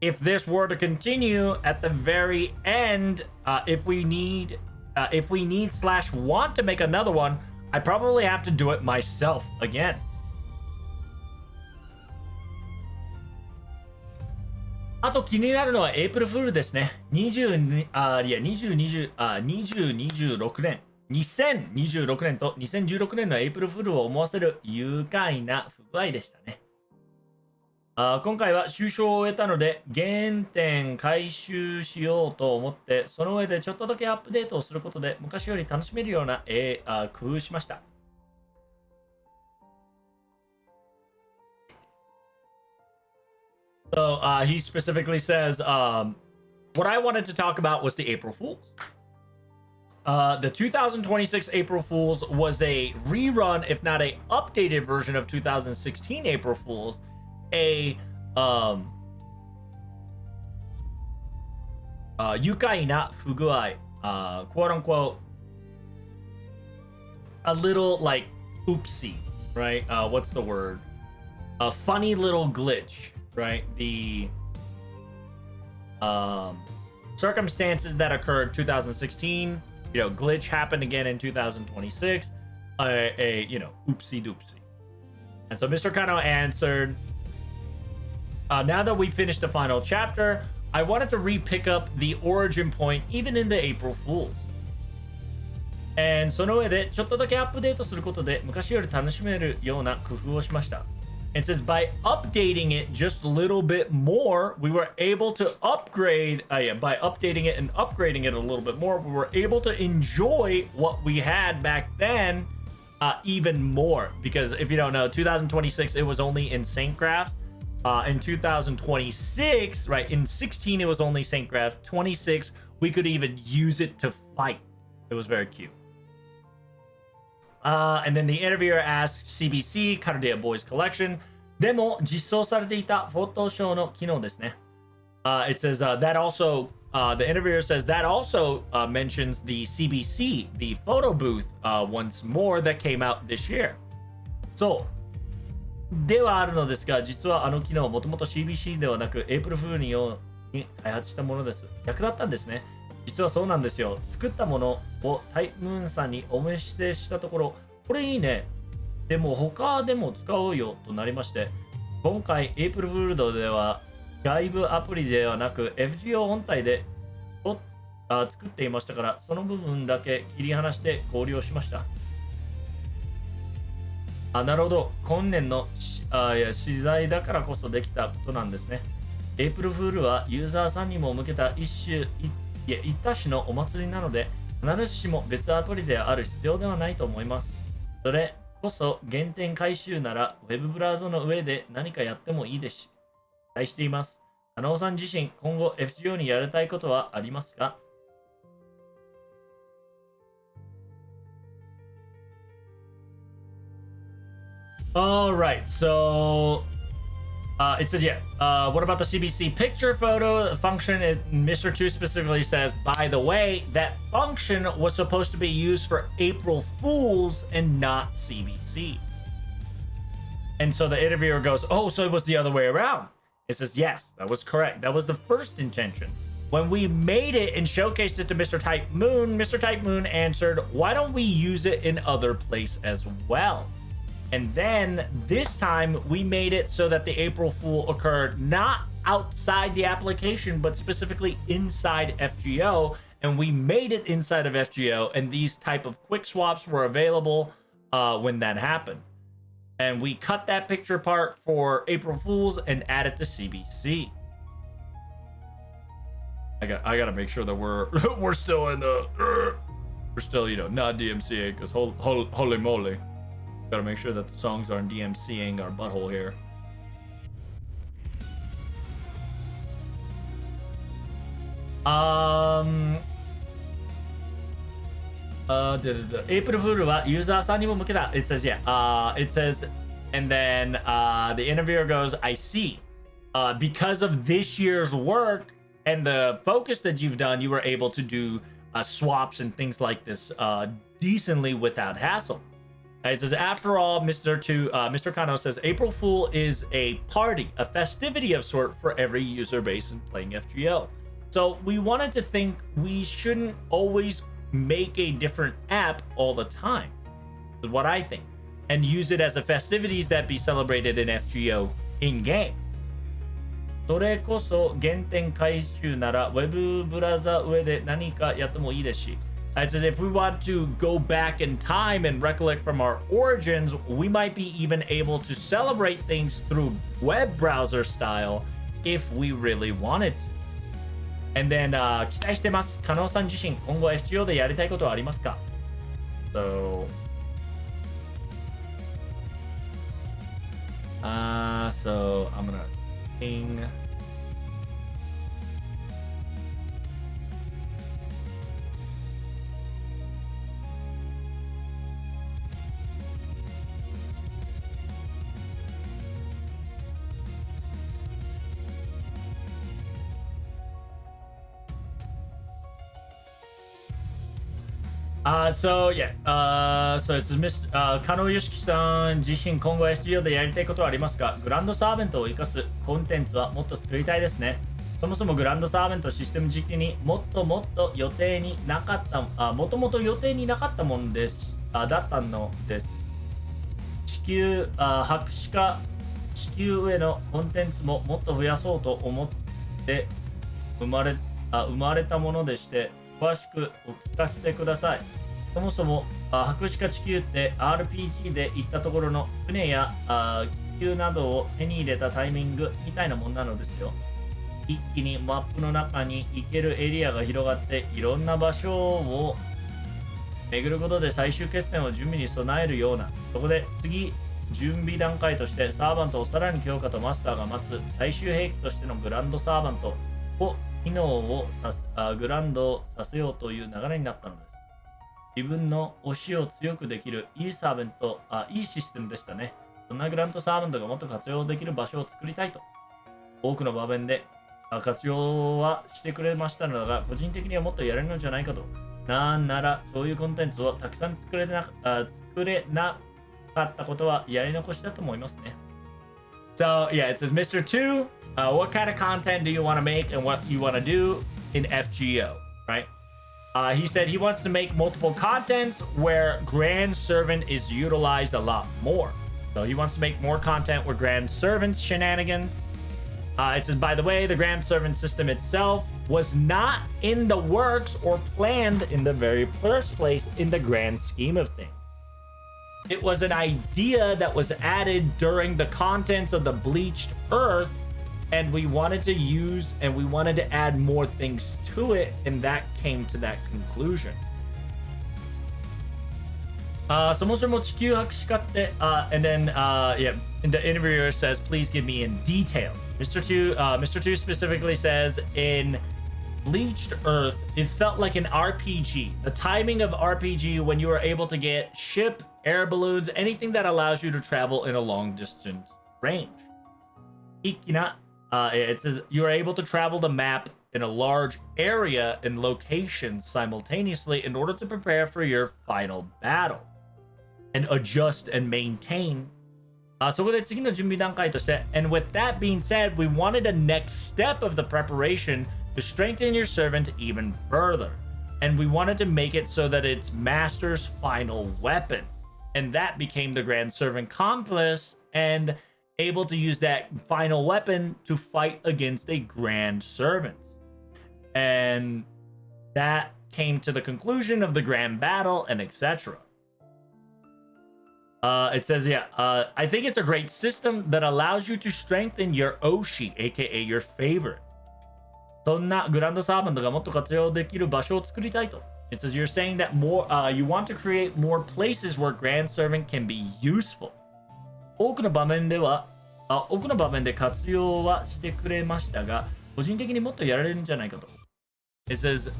If this were to continue at the very end, if we need / want to make another one, I probably have to do it myself again. Aと気になるのはエイプリルフールですね。2026年と2016年のエイプリルフールを思わせる愉快な不具合でしたね。今回は終章を終えたので原点回収しようと思って、その上でちょっとだけアップデートをすることで昔より楽しめるような、工夫しました。So he specifically says, what I wanted to talk about was the April Fools. The 2026 April Fools was a rerun, if not a updated version of 2016 April Fools. Yukai na fuguai, quote unquote, a little like oopsie, right? What's the word? A funny little glitch, right? The circumstances that occurred 2016, glitch happened again in 2026, oopsie doopsie. And so Mr. Kano answered, now that we finished the final chapter, I wanted to re-pick up the origin point even in the April Fools. And その上でちょっとだけアップデートすることで昔より楽しめるような工夫をしました。It says by updating it just a little bit more, we were able to upgrade, by updating it and upgrading it a little bit more, we were able to enjoy what we had back then even more, because if you don't know, 2026 it was only in Saint Graphs. In 2026, right, in 16 it was only Saint Graphs. 26 we could even use it to fight. It was very cute. And then the interviewer asked CBC カルディアボーイズコレクションでも実装されていたフォトショーの機能ですね。It says that also the interviewer says that also mentions the CBC, the photo booth, once more that came out this year. そうではあるのですが、実はあの機能はもともと CBC ではなく April Fool に開発したものです。逆だったんですね。実はそうなんですよ。作ったものをタイムーンさんにお見せしたところ、これいいね。でも他でも使おうよとなりまして、今回 April Fool では外部アプリではなく FGO 本体で作っていましたから、その部分だけ切り離して考慮しました。なるほど。今年の資材だからこそできたことなんですね。April Fool はユーザーさんにも向けた一多種のお祭りなので、必ずしも別アプリである必要ではないと思います。それこそ原点回収なら Web ブラウザの上で何かやってもいいですし、期待しています。加納さん自身、今後 FGO にやりたいことはありますか？Alright, so it says, what about the CBC picture photo function? Mr. 2 specifically says, by the way, that function was supposed to be used for April Fools and not CBC. And so the interviewer goes, oh, so it was the other way around. It says, yes, that was correct. That was the first intention. When we made it and showcased it to Mr. Type Moon answered, why don't we use it in other places as well? And then this time we made it so that the April Fool occurred not outside the application, but specifically inside FGO. And we made it inside of FGO, and these type of quick swaps were available when that happened. And we cut that picture part for April Fools and added to CBC. I gotta make sure that we're still in the we're still, not DMCA, because holy moly. Gotta make sure that the songs aren't DMCing our butthole here. April Fool はユーザーさんにも向けた。It says, it says, and then the interviewer goes, I see. Because of this year's work and the focus that you've done, you were able to do swaps and things like this decently without hassle. It says, after all, Mr. Kano says, April Fool is a party, a festivity of sort for every user base in playing FGO. So we wanted to think we shouldn't always make a different app all the time, is what I think, and use it as a festivities that be celebrated in FGO in-game. それこそ原点回収なら Web ブラウザ上で何かやってもいいですし。It says if we want to go back in time and recollect from our origins, we might be even able to celebrate things through web browser style if we really wanted to. And then, 期待してます。加納さん自身、今後 FGO でやりたいことはありますか？ So, so I'm gonna ping. So it says, Kano Yoshiki さん自身今後 FGO でやりたいことはありますか？グランドサーベントを生かすコンテンツはもっと作りたいですね。そもそもグランドサーベントシステム時期にもっと予定になかったもともと予定になかったものですだったのです。博士化地球上のコンテンツももっと増やそうと思って生まれたものでして、詳しくお聞かせてください。そもそも博士化地球って RPG で行ったところの船や気球などを手に入れたタイミングみたいなもんなのですよ。一気にマップの中に行けるエリアが広がって、いろんな場所を巡ることで最終決戦を準備に備えるような。そこで次、準備段階としてサーバントをさらに強化とマスターが待つ最終兵器としてのグランドサーバントを機能をグランドさせようという流れになったのです。自分の推しを強くできるいいサーバント、いいシステムでしたね。そんなグランドサーバントがもっと活用できる場所を作りたいと。多くの場面で活用はしてくれましたのだが、個人的にはもっとやれるのじゃないかと。なんならそういうコンテンツをたくさん作れなかったことはやり残しだと思いますね。So yeah, it says Mr. 2, what kind of content do you want to make and what you want to do in FGO, right? He said he wants to make multiple contents where Grand Servant is utilized a lot more. So he wants to make more content where Grand Servant's shenanigans. It says, by the way, the Grand Servant system itself was not in the works or planned in the very first place in the grand scheme of things. It was an idea that was added during the contents of the Bleached Earth, and we wanted to use and we wanted to add more things to it, and that came to that conclusion. そもそも地球博士課って、and then, yeah, the interviewer says, please give me in detail. Mr. 2 specifically says, in Bleached Earth, it felt like an RPG. The timing of RPG when you were able to get ship, air balloons, anything that allows you to travel in a long distance range. It says you are able to travel the map in a large area and locations simultaneously in order to prepare for your final battle and adjust and maintain. そこで次の準備段階として and with that being said, we wanted a next step of the preparation to strengthen your servant even further. And we wanted to make it so that it's Master's final weapon. And that became the Grand Servant Complex and able to use that final weapon to fight against a Grand Servant. And that came to the conclusion of the Grand Battle and etc. It says, yeah, I think it's a great system that allows you to strengthen your Oshi, aka your favorite. そんなグランドサーバントがもっと活用できる場所を作りたいと。It says you're saying that more, you want to create more places where Grand Servant can be useful. 多くの場面で活用はしてくれましたが、個人的にもっとやられるんじゃないかと。It says,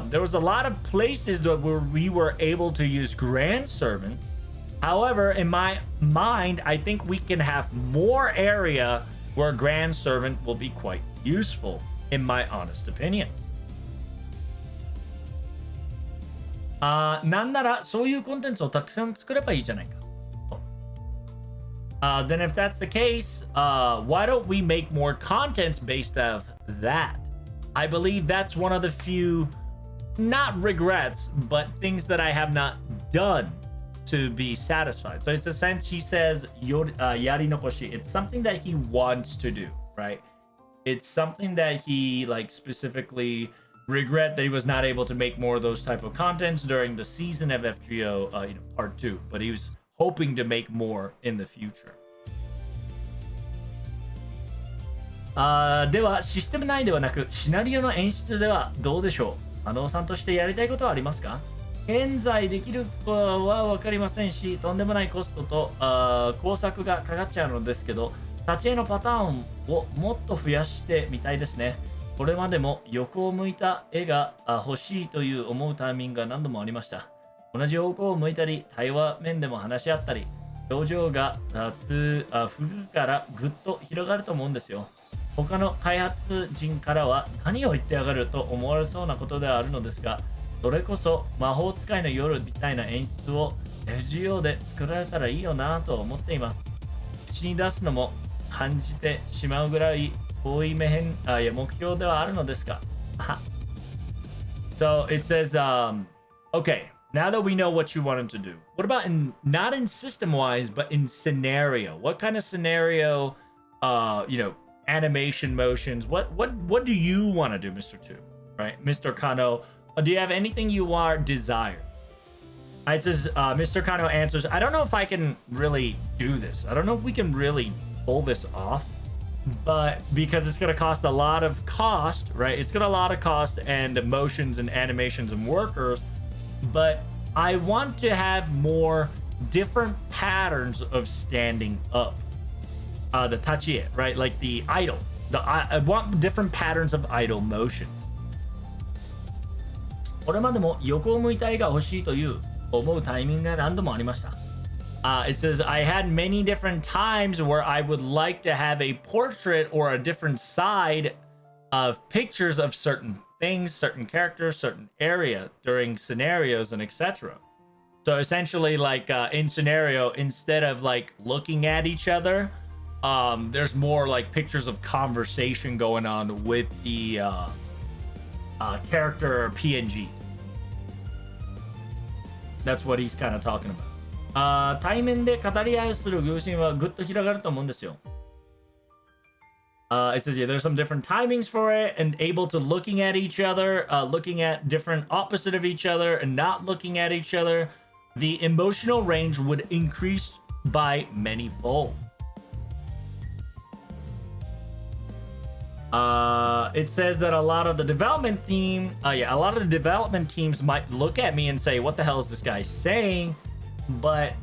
there was a lot of places where we were able to use Grand Servants. However, in my mind, I think we can have more area where Grand Servant will be quite useful, in my honest opinion. なんならそういうコンテンツをたくさん作ればいいじゃないか。Then if that's the case, why don't we make more contents based off that? I believe that's one of the few, not regrets, but things that I have not done to be satisfied. So it's a sense he says, yari nokoshi. It's something that he wants to do, right? It's something that he like specifically regret that he was not able to make more of those type of contents during the season of FGO, part 2, but he was hoping to make more in the future. ではシステム内ではなくシナリオの演出ではどうでしょう。加納さんとしてやりたいことはありますか。現在できるかは分かりませんし、とんでもないコストと工作がかかっちゃうのですけど、立ち絵のパターンをもっと増やしてみたいですね。これまでも横を向いた絵が欲しいという思うタイミングが何度もありました。同じ方向を向いたり、対話面でも話し合ったり、表情が不具からぐっと広がると思うんですよ。他の開発陣からは何を言ってやがると思われそうなことではあるのですが、それこそ魔法使いの夜みたいな演出を FGO で作られたらいいよなと思っています。口に出すのも感じてしまうぐらい遠い目標ではあるのですが。So it says, okay, now that we know what you wanted to do, what about not in system wise, but in scenario? What kind of scenario, animation motions, what do you want to do, Mr. 2, right? Mr. Kano, do you have anything you are desire? It says, Mr. Kano answers, I don't know if I can really do this. I don't know if we can really pull this off, but because it's going to cost a lot of cost, right? It's got a lot of cost and motions and animations and workers, but I want to have more different patterns of standing up. The tachie, right? Like the idle. I want different patterns of idle motion. これまでも横を向いた絵が欲しいという思うタイミングが何度もありました。It says, I had many different times where I would like to have a portrait or a different side of pictures of certain things, certain characters, certain area during scenarios and etc. So essentially, like in scenario, instead of like looking at each other, there's more like pictures of conversation going on with the character PNG. That's what he's kind of talking about. 対面で語り合いする偶心はぐっと広がると思うんですよ。It says, yeah, there's some different timings for it and able to looking at each other, looking at different opposite of each other and not looking at each other. The emotional range would increase by many fold. It says that a lot of the development teams might look at me and say, what the hell is this guy saying? But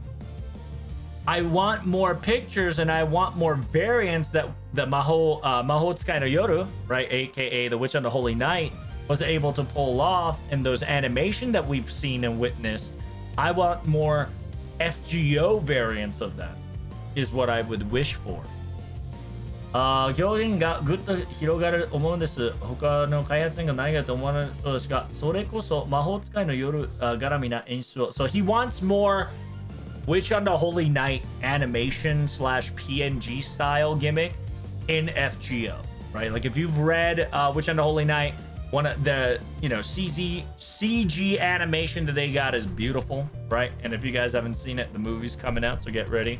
I want more pictures and I want more variants that Maho Tsukai no Yoru, right, aka the Witch on the Holy Night, was able to pull off in those animation that we've seen and witnessed. I want more FGO variants of that, is what I would wish for. 表現がぐっと広がる思うんです。他の開発員がないがと思われるそうですが、それこそ魔法使いの夜絡みな演出を。So he wants more Witch on the Holy Night animation slash PNG style gimmick in FGO, right? Like if you've read Witch on the Holy Night, one of the CG animation that they got is beautiful, right? And if you guys haven't seen it, the movie's coming out, so get ready.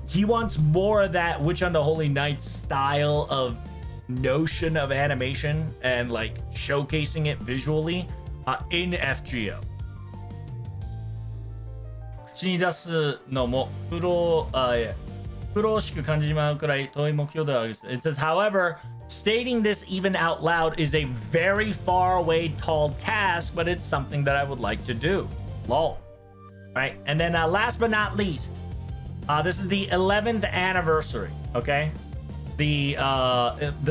He wants more of that Witch on the Holy Night style of notion of animation and like showcasing it visually in FGO. 口に出すのも苦労しく感じてしまうくらい遠い目標ではあります。It says, however, stating this even out loud is a very far away tall task, but it's something that I would like to do. Lol. Right? And then last but not least, this is the 11th anniversary, okay? The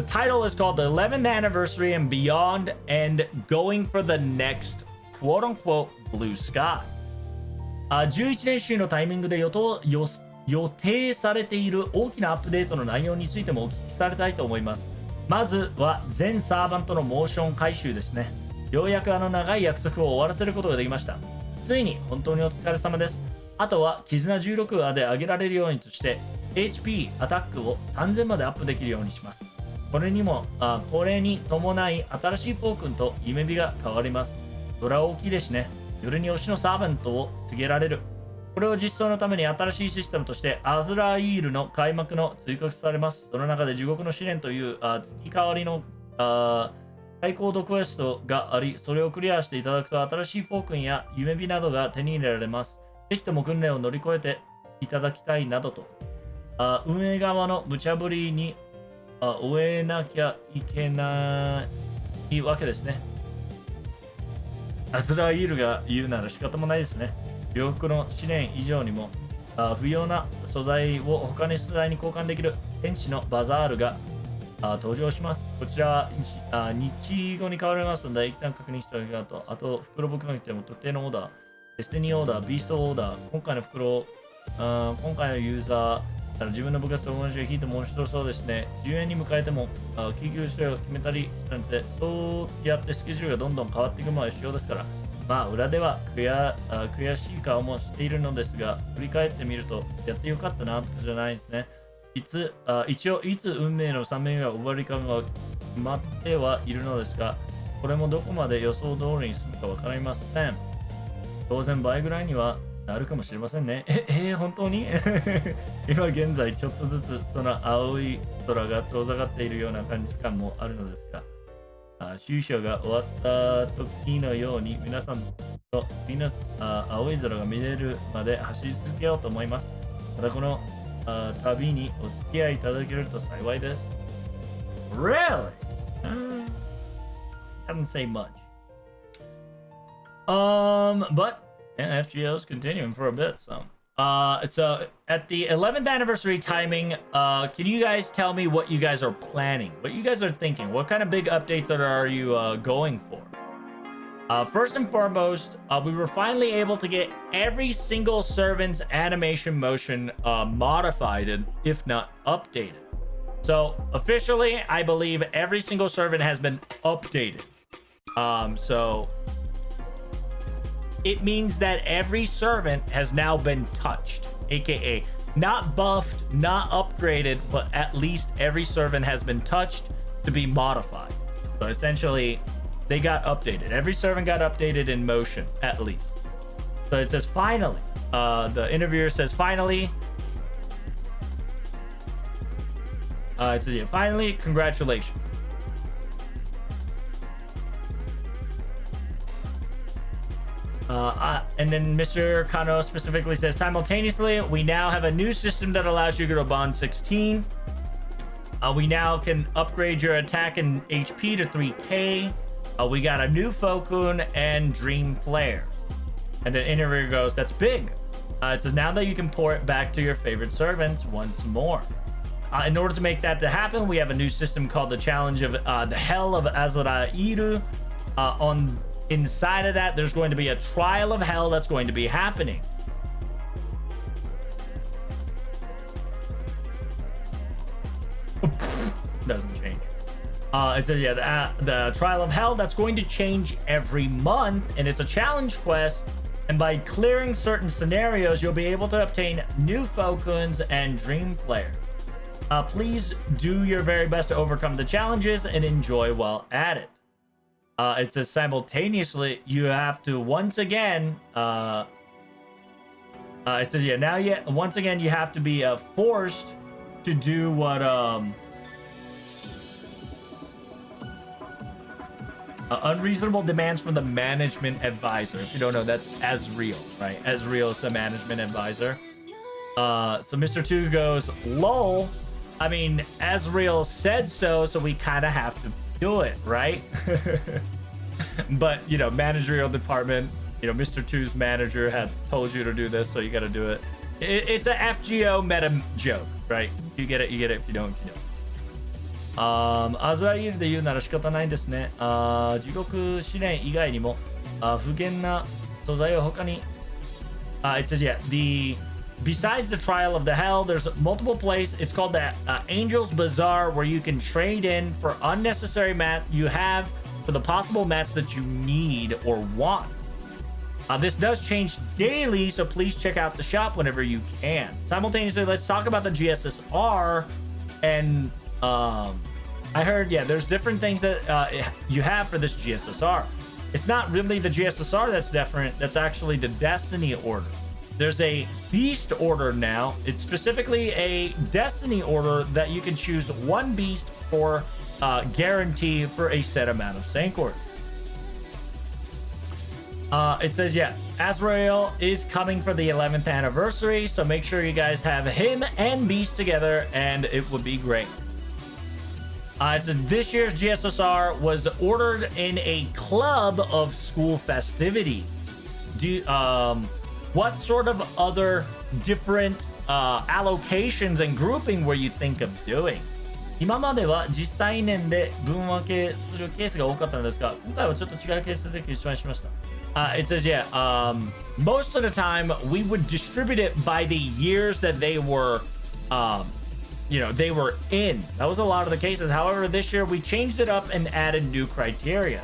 title is called the 11th anniversary and beyond, and going for the next quote-unquote blue sky. 11年周のタイミングで予定されている大きなアップデートの内容についてもお聞きされたいと思います。まずは全サーバントのモーション回収ですね。ようやく長い約束を終わらせることができました。ついに本当にお疲れ様です。あとは絆16話で上げられるようにとして HP アタックを3000までアップできるようにします。これに伴い新しいフォークンと夢火が変わります。それは大きいですね。夜に推しのサーバントを告げられる。これを実装のために新しいシステムとしてアズライールの開幕の追加されます。その中で地獄の試練という月替わりの最高度クエストがあり、それをクリアしていただくと新しいフォークンや夢火などが手に入れられます。ぜひとも訓練を乗り越えていただきたいなどと。運営側の無茶ぶりに終えなきゃいけないわけですね。アズライールが言うなら仕方もないですね。両国の試練以上にも不要な素材を他の素材に交換できる天使のバザールが登場します。こちらは日語に変わりますので一旦確認しておきますと、あと袋僕の言っても特定のオーダー、デスティニーオーダー、ビーストオーダー、今回の袋、今回のユーザー、自分の部活と同じが引いても面白そうですね。10円に迎えても緊急事態を決めたりしたので、そうやってスケジュールがどんどん変わっていくのは必要ですから、まあ裏では悔しい顔もしているのですが、振り返ってみるとやってよかったなとかじゃないですね。一応いつ運命の3名が終わりかが決まってはいるのですが、これもどこまで予想通りに進むか分かりません。当然倍ぐらいにはなるかもしれませんね。本当に今現在ちょっとずつその青い空が遠ざかっているような感じ感もあるのですが、終始が終わった時のように皆さんと青い空が見れるまで走り続けようと思います。またこの旅にお付き合いいただけると幸いです。Really? Doesn't say much. But And FGO's continuing for a bit, so. So at the 11th anniversary timing, can you guys tell me what you guys are planning? What you guys are thinking? What kind of big updates are you going for? First and foremost, we were finally able to get every single servant's animation motion modified, if not updated. So officially, I believe every single servant has been updated. So it means that every servant has now been touched, aka not buffed, not upgraded, but at least every servant has been touched to be modified. So essentially, they got updated. Every servant got updated in motion, at least. So it says finally. The interviewer says finally. It says, yeah, finally, congratulations. And then Mr. Kano specifically says, simultaneously, we now have a new system that allows you to go to Bond 16. We now can upgrade your attack and HP to 3k. We got a new Fokun and Dream Flare. And the interviewer goes, that's big. It says, now that you can pour it back to your favorite servants once more. In order to make that to happen, we have a new system called the Challenge of the Hell of Azrael. Inside of that, there's going to be a trial of hell that's going to be happening. Doesn't change. It says, yeah, the trial of hell that's going to change every month, and it's a challenge quest. And by clearing certain scenarios, you'll be able to obtain new Fokuns and Dream Flare. Please do your very best to overcome the challenges and enjoy while at it. It says simultaneously, you have to once again, it says, yeah, once again, you have to be forced to do what, unreasonable demands from the management advisor. If you don't know, that's Azrael, right? Azrael is the management advisor. So Mr. 2 goes, lol. I mean, Azrael said so we kind of have to do it, right? But, you know, managerial department, you know, Mr. 2's manager had told you to do this, so you got to do it. It's a FGO meta joke, right? You get it, if you don't, you don't. アザイルで言うなら仕方ないですね。地獄試練以外にも不減な素材を他に it says, yeah, besides the trial of the hell, there's multiple places. It's called the Angel's Bazaar, where you can trade in for unnecessary mats you have for the possible mats that you need or want. This does change daily, so please check out the shop whenever you can. Simultaneously, let's talk about the GSSR. And I heard, yeah, there's different things that you have for this GSSR. It's not really the GSSR that's different. That's actually the Destiny order. There's a beast order now. It's specifically a destiny order that you can choose one beast for guarantee for a set amount of Sancor. It says, yeah, Azrael is coming for the 11th anniversary, so make sure you guys have him and beast together, and it would be great. It says this year's GSSR was ordered in a club of school festivities. What sort of other different allocations and grouping were you think of doing? 今までは実際年で分分けするケースが多かったのですが、今回はちょっと違うケースでしました。It says, yeah, most of the time we would distribute it by the years that they were, they were in. That was a lot of the cases. However, this year we changed it up and added new criteria.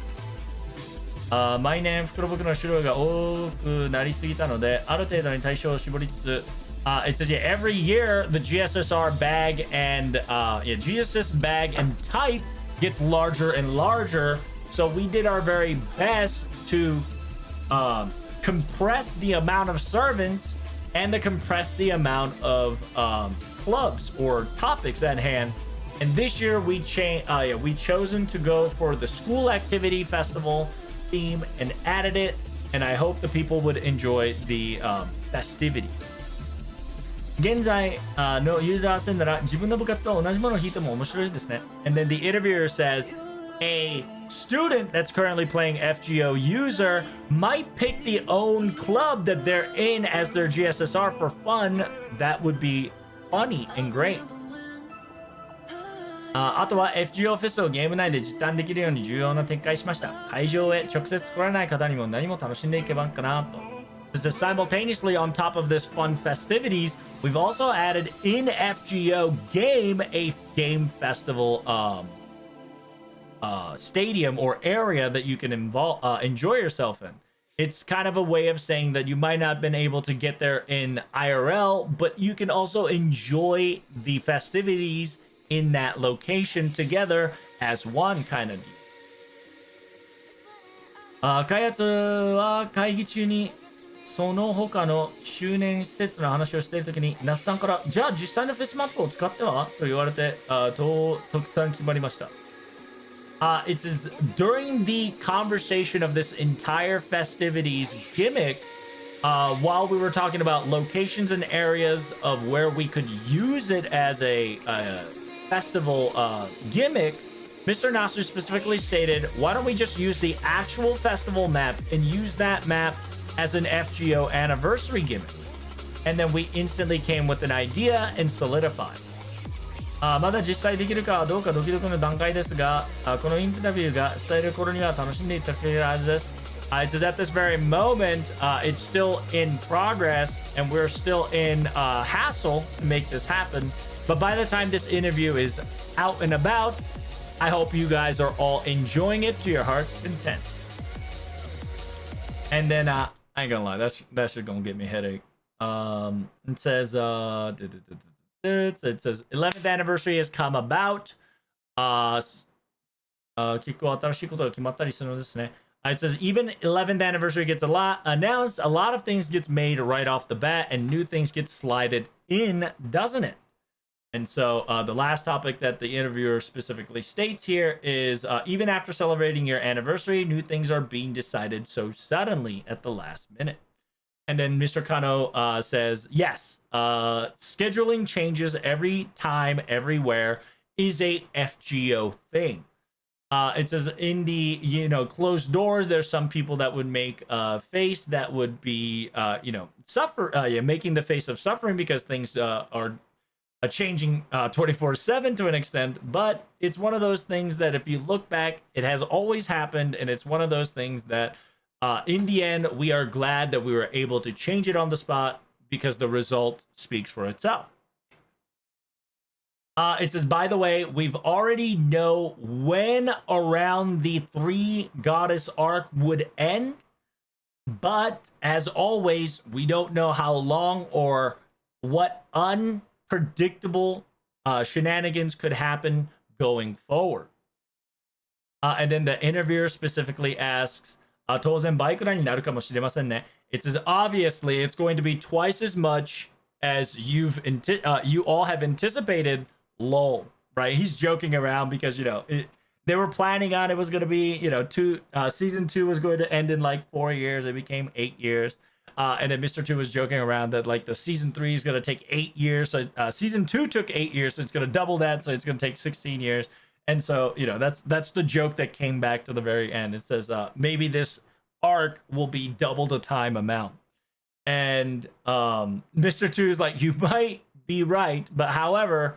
毎年袋袋の種類が多くなりすぎたので、ある程度に対象を絞りつつ、it says, yeah, every year the GSSR bag and GSS bag and type gets larger and larger. So we did our very best to compress the amount of servants and to compress the amount of clubs or topics at hand. And this year we chosen to go for the school activity festival theme and added it, and I hope the people would enjoy the festivity. 現在のユーザー戦なら自分の部活と同じものを引いても面白いですね。And then the interviewer says, a student that's currently playing FGO user might pick the own club that they're in as their GSSR for fun. That would be funny and great. あとは FGO フェスをゲーム内で実感できるように重要な展開しました。会場へ直接来られない方にも何も楽しんでいけばかなと。Just simultaneously on top of this fun festivities, we've also added in FGO game a game festival stadium or area that you can enjoy yourself in. It's kind of a way of saying that you might not have been able to get there in IRL, but you can also enjoy the festivities in that location together as one kind of deal. 開発は会議中にその他の周年施設の話をしているときに那須さんからじゃあ実際のフェスマップを使ってはと言われて特産決まりました。It says during the conversation of this entire festivities gimmick, while we were talking about locations and areas of where we could use it as a festival gimmick, Mr. Nasu specifically stated, why don't we just use the actual festival map and use that map as an FGO anniversary gimmick? And then we instantly came with an idea and solidified. まだ実際できるかどうかドキドキの段階ですが、このインタビューが伝える頃には楽しんでいただけるはずです。It says at this very moment, it's still in progress and we're still in hassle to make this happen. But by the time this interview is out and about, I hope you guys are all enjoying it to your heart's content. And then, I ain't gonna lie, that's just gonna get me a headache. It says, it says 11th anniversary has come about. 結構新しいことが決まったりするのですね。It says even 11th anniversary gets a lot announced, a lot of things gets made right off the bat, and new things get slided in, doesn't it? And so the last topic that the interviewer specifically states here is even after celebrating your anniversary, new things are being decided so suddenly at the last minute. And then Mr. Kano says, yes, scheduling changes every time, everywhere is a FGO thing. It says in the, closed doors, there's some people that would make a face that would be, making the face of suffering because things are changing 24/7 to an extent. But it's one of those things that if you look back, it has always happened. And it's one of those things that in the end, we are glad that we were able to change it on the spot because the result speaks for itself. It says, by the way, we've already know when around the 3 goddess arc would end. But as always, we don't know how long or what unpredictable shenanigans could happen going forward. And then the interviewer specifically asks, 当然倍くらいになるかもしれませんね. It says, obviously, it's going to be twice as much as you all have anticipated. Lol, right? He's joking around because, they were planning on it was going to be, season 2 was going to end in like 4 years. It became 8 years. And then Mr. 2 was joking around that like the season 3 is going to take 8 years. So season 2 took 8 years. So it's going to double that. So it's going to take 16 years. And so, that's the joke that came back to the very end. It says, maybe this arc will be double the time amount. And Mr. 2 is like, you might be right. But however,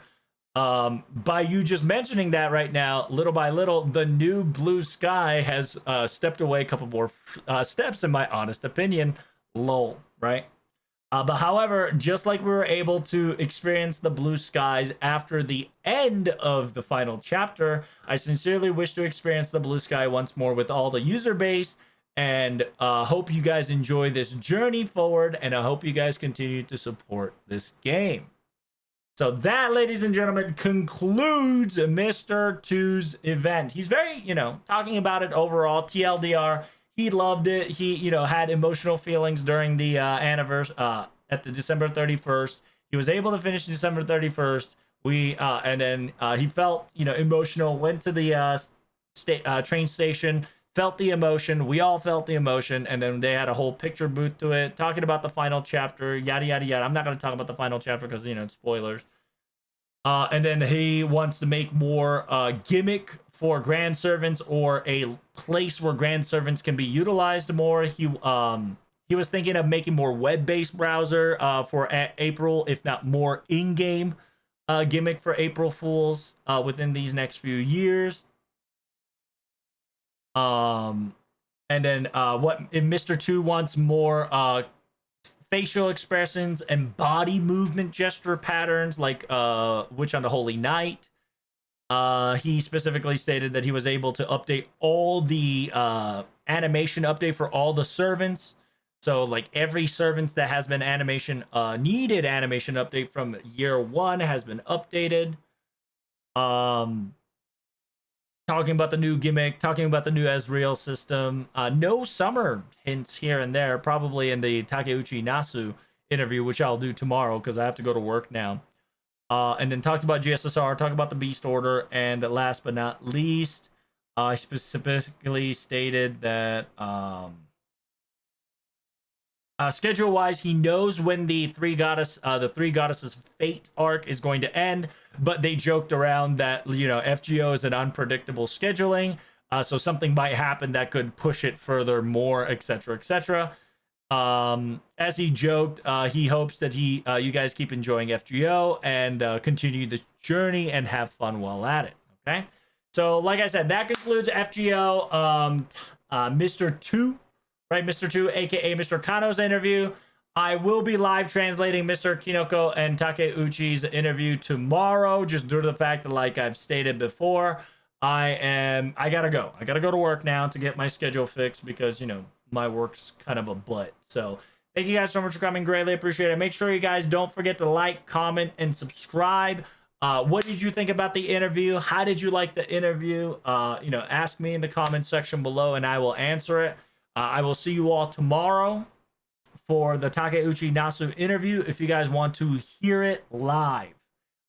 by you just mentioning that right now, little by little, the new blue sky has stepped away a couple more steps, in my honest opinion. Lol, right? But however, just like we were able to experience the blue skies after the end of the final chapter, I sincerely wish to experience the blue sky once more with all the user base, and hope you guys enjoy this journey forward, and I hope you guys continue to support this game. So that, ladies and gentlemen, concludes Mr. 2's event. He's very, talking about it overall. TLDR, he loved it. He, had emotional feelings during the anniversary at the December 31st. He was able to finish December 31st. And then he felt, emotional, went to the train station, felt the emotion. We all felt the emotion. And then they had a whole picture booth to it, talking about the final chapter, yada, yada, yada. I'm not going to talk about the final chapter because, spoilers. And then he wants to make more gimmick for grand servants, or a place where grand servants can be utilized more. He was thinking of making more web-based browser for April, if not more in-game gimmick for April Fools within these next few years. And then what Mr. 2 wants more facial expressions and body movement gesture patterns, like Witch on the Holy Night. He specifically stated that he was able to update all the animation update for all the servants. So like every servants that has been needed animation update from year 1 has been updated. Talking about the new gimmick, talking about the new Ezreal system. No summer hints here and there, probably in the Takeuchi Nasu interview, which I'll do tomorrow because I have to go to work now. And then talked about GSSR, talked about the Beast Order, and last but not least, I specifically stated that schedule-wise, he knows when the Three Goddesses Fate arc is going to end, but they joked around that, you know, FGO is an unpredictable scheduling, so something might happen that could push it further more, etc., etc. As he joked, he hopes that you guys keep enjoying FGO and continue the journey and have fun while at it. Okay, so like I said, that concludes FGO. Mr. 2. Right, Mr. 2, aka Mr. Kano's interview. I will be live translating Mr. Kinoko and Takeuchi's interview tomorrow, just due to the fact that, like I've stated before, I gotta go. I gotta go to work now to get my schedule fixed because, you know, my work's kind of a butt. So thank you guys so much for coming. Greatly appreciate it. Make sure you guys don't forget to like, comment, and subscribe. What did you think about the interview? How did you like the interview? You know, ask me in the comment section below and I will answer it. I will see you all tomorrow for the Takeuchi Nasu interview if you guys want to hear it live.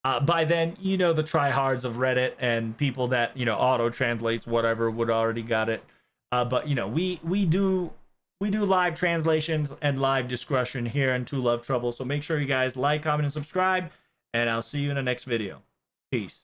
By then, you know, the tryhards of Reddit and people that, you know, auto translates whatever would already got it. But you know, we do live translations and live discussion here in Tolovetrouble. So make sure you guys like, comment, and subscribe, and I'll see you in the next video. Peace.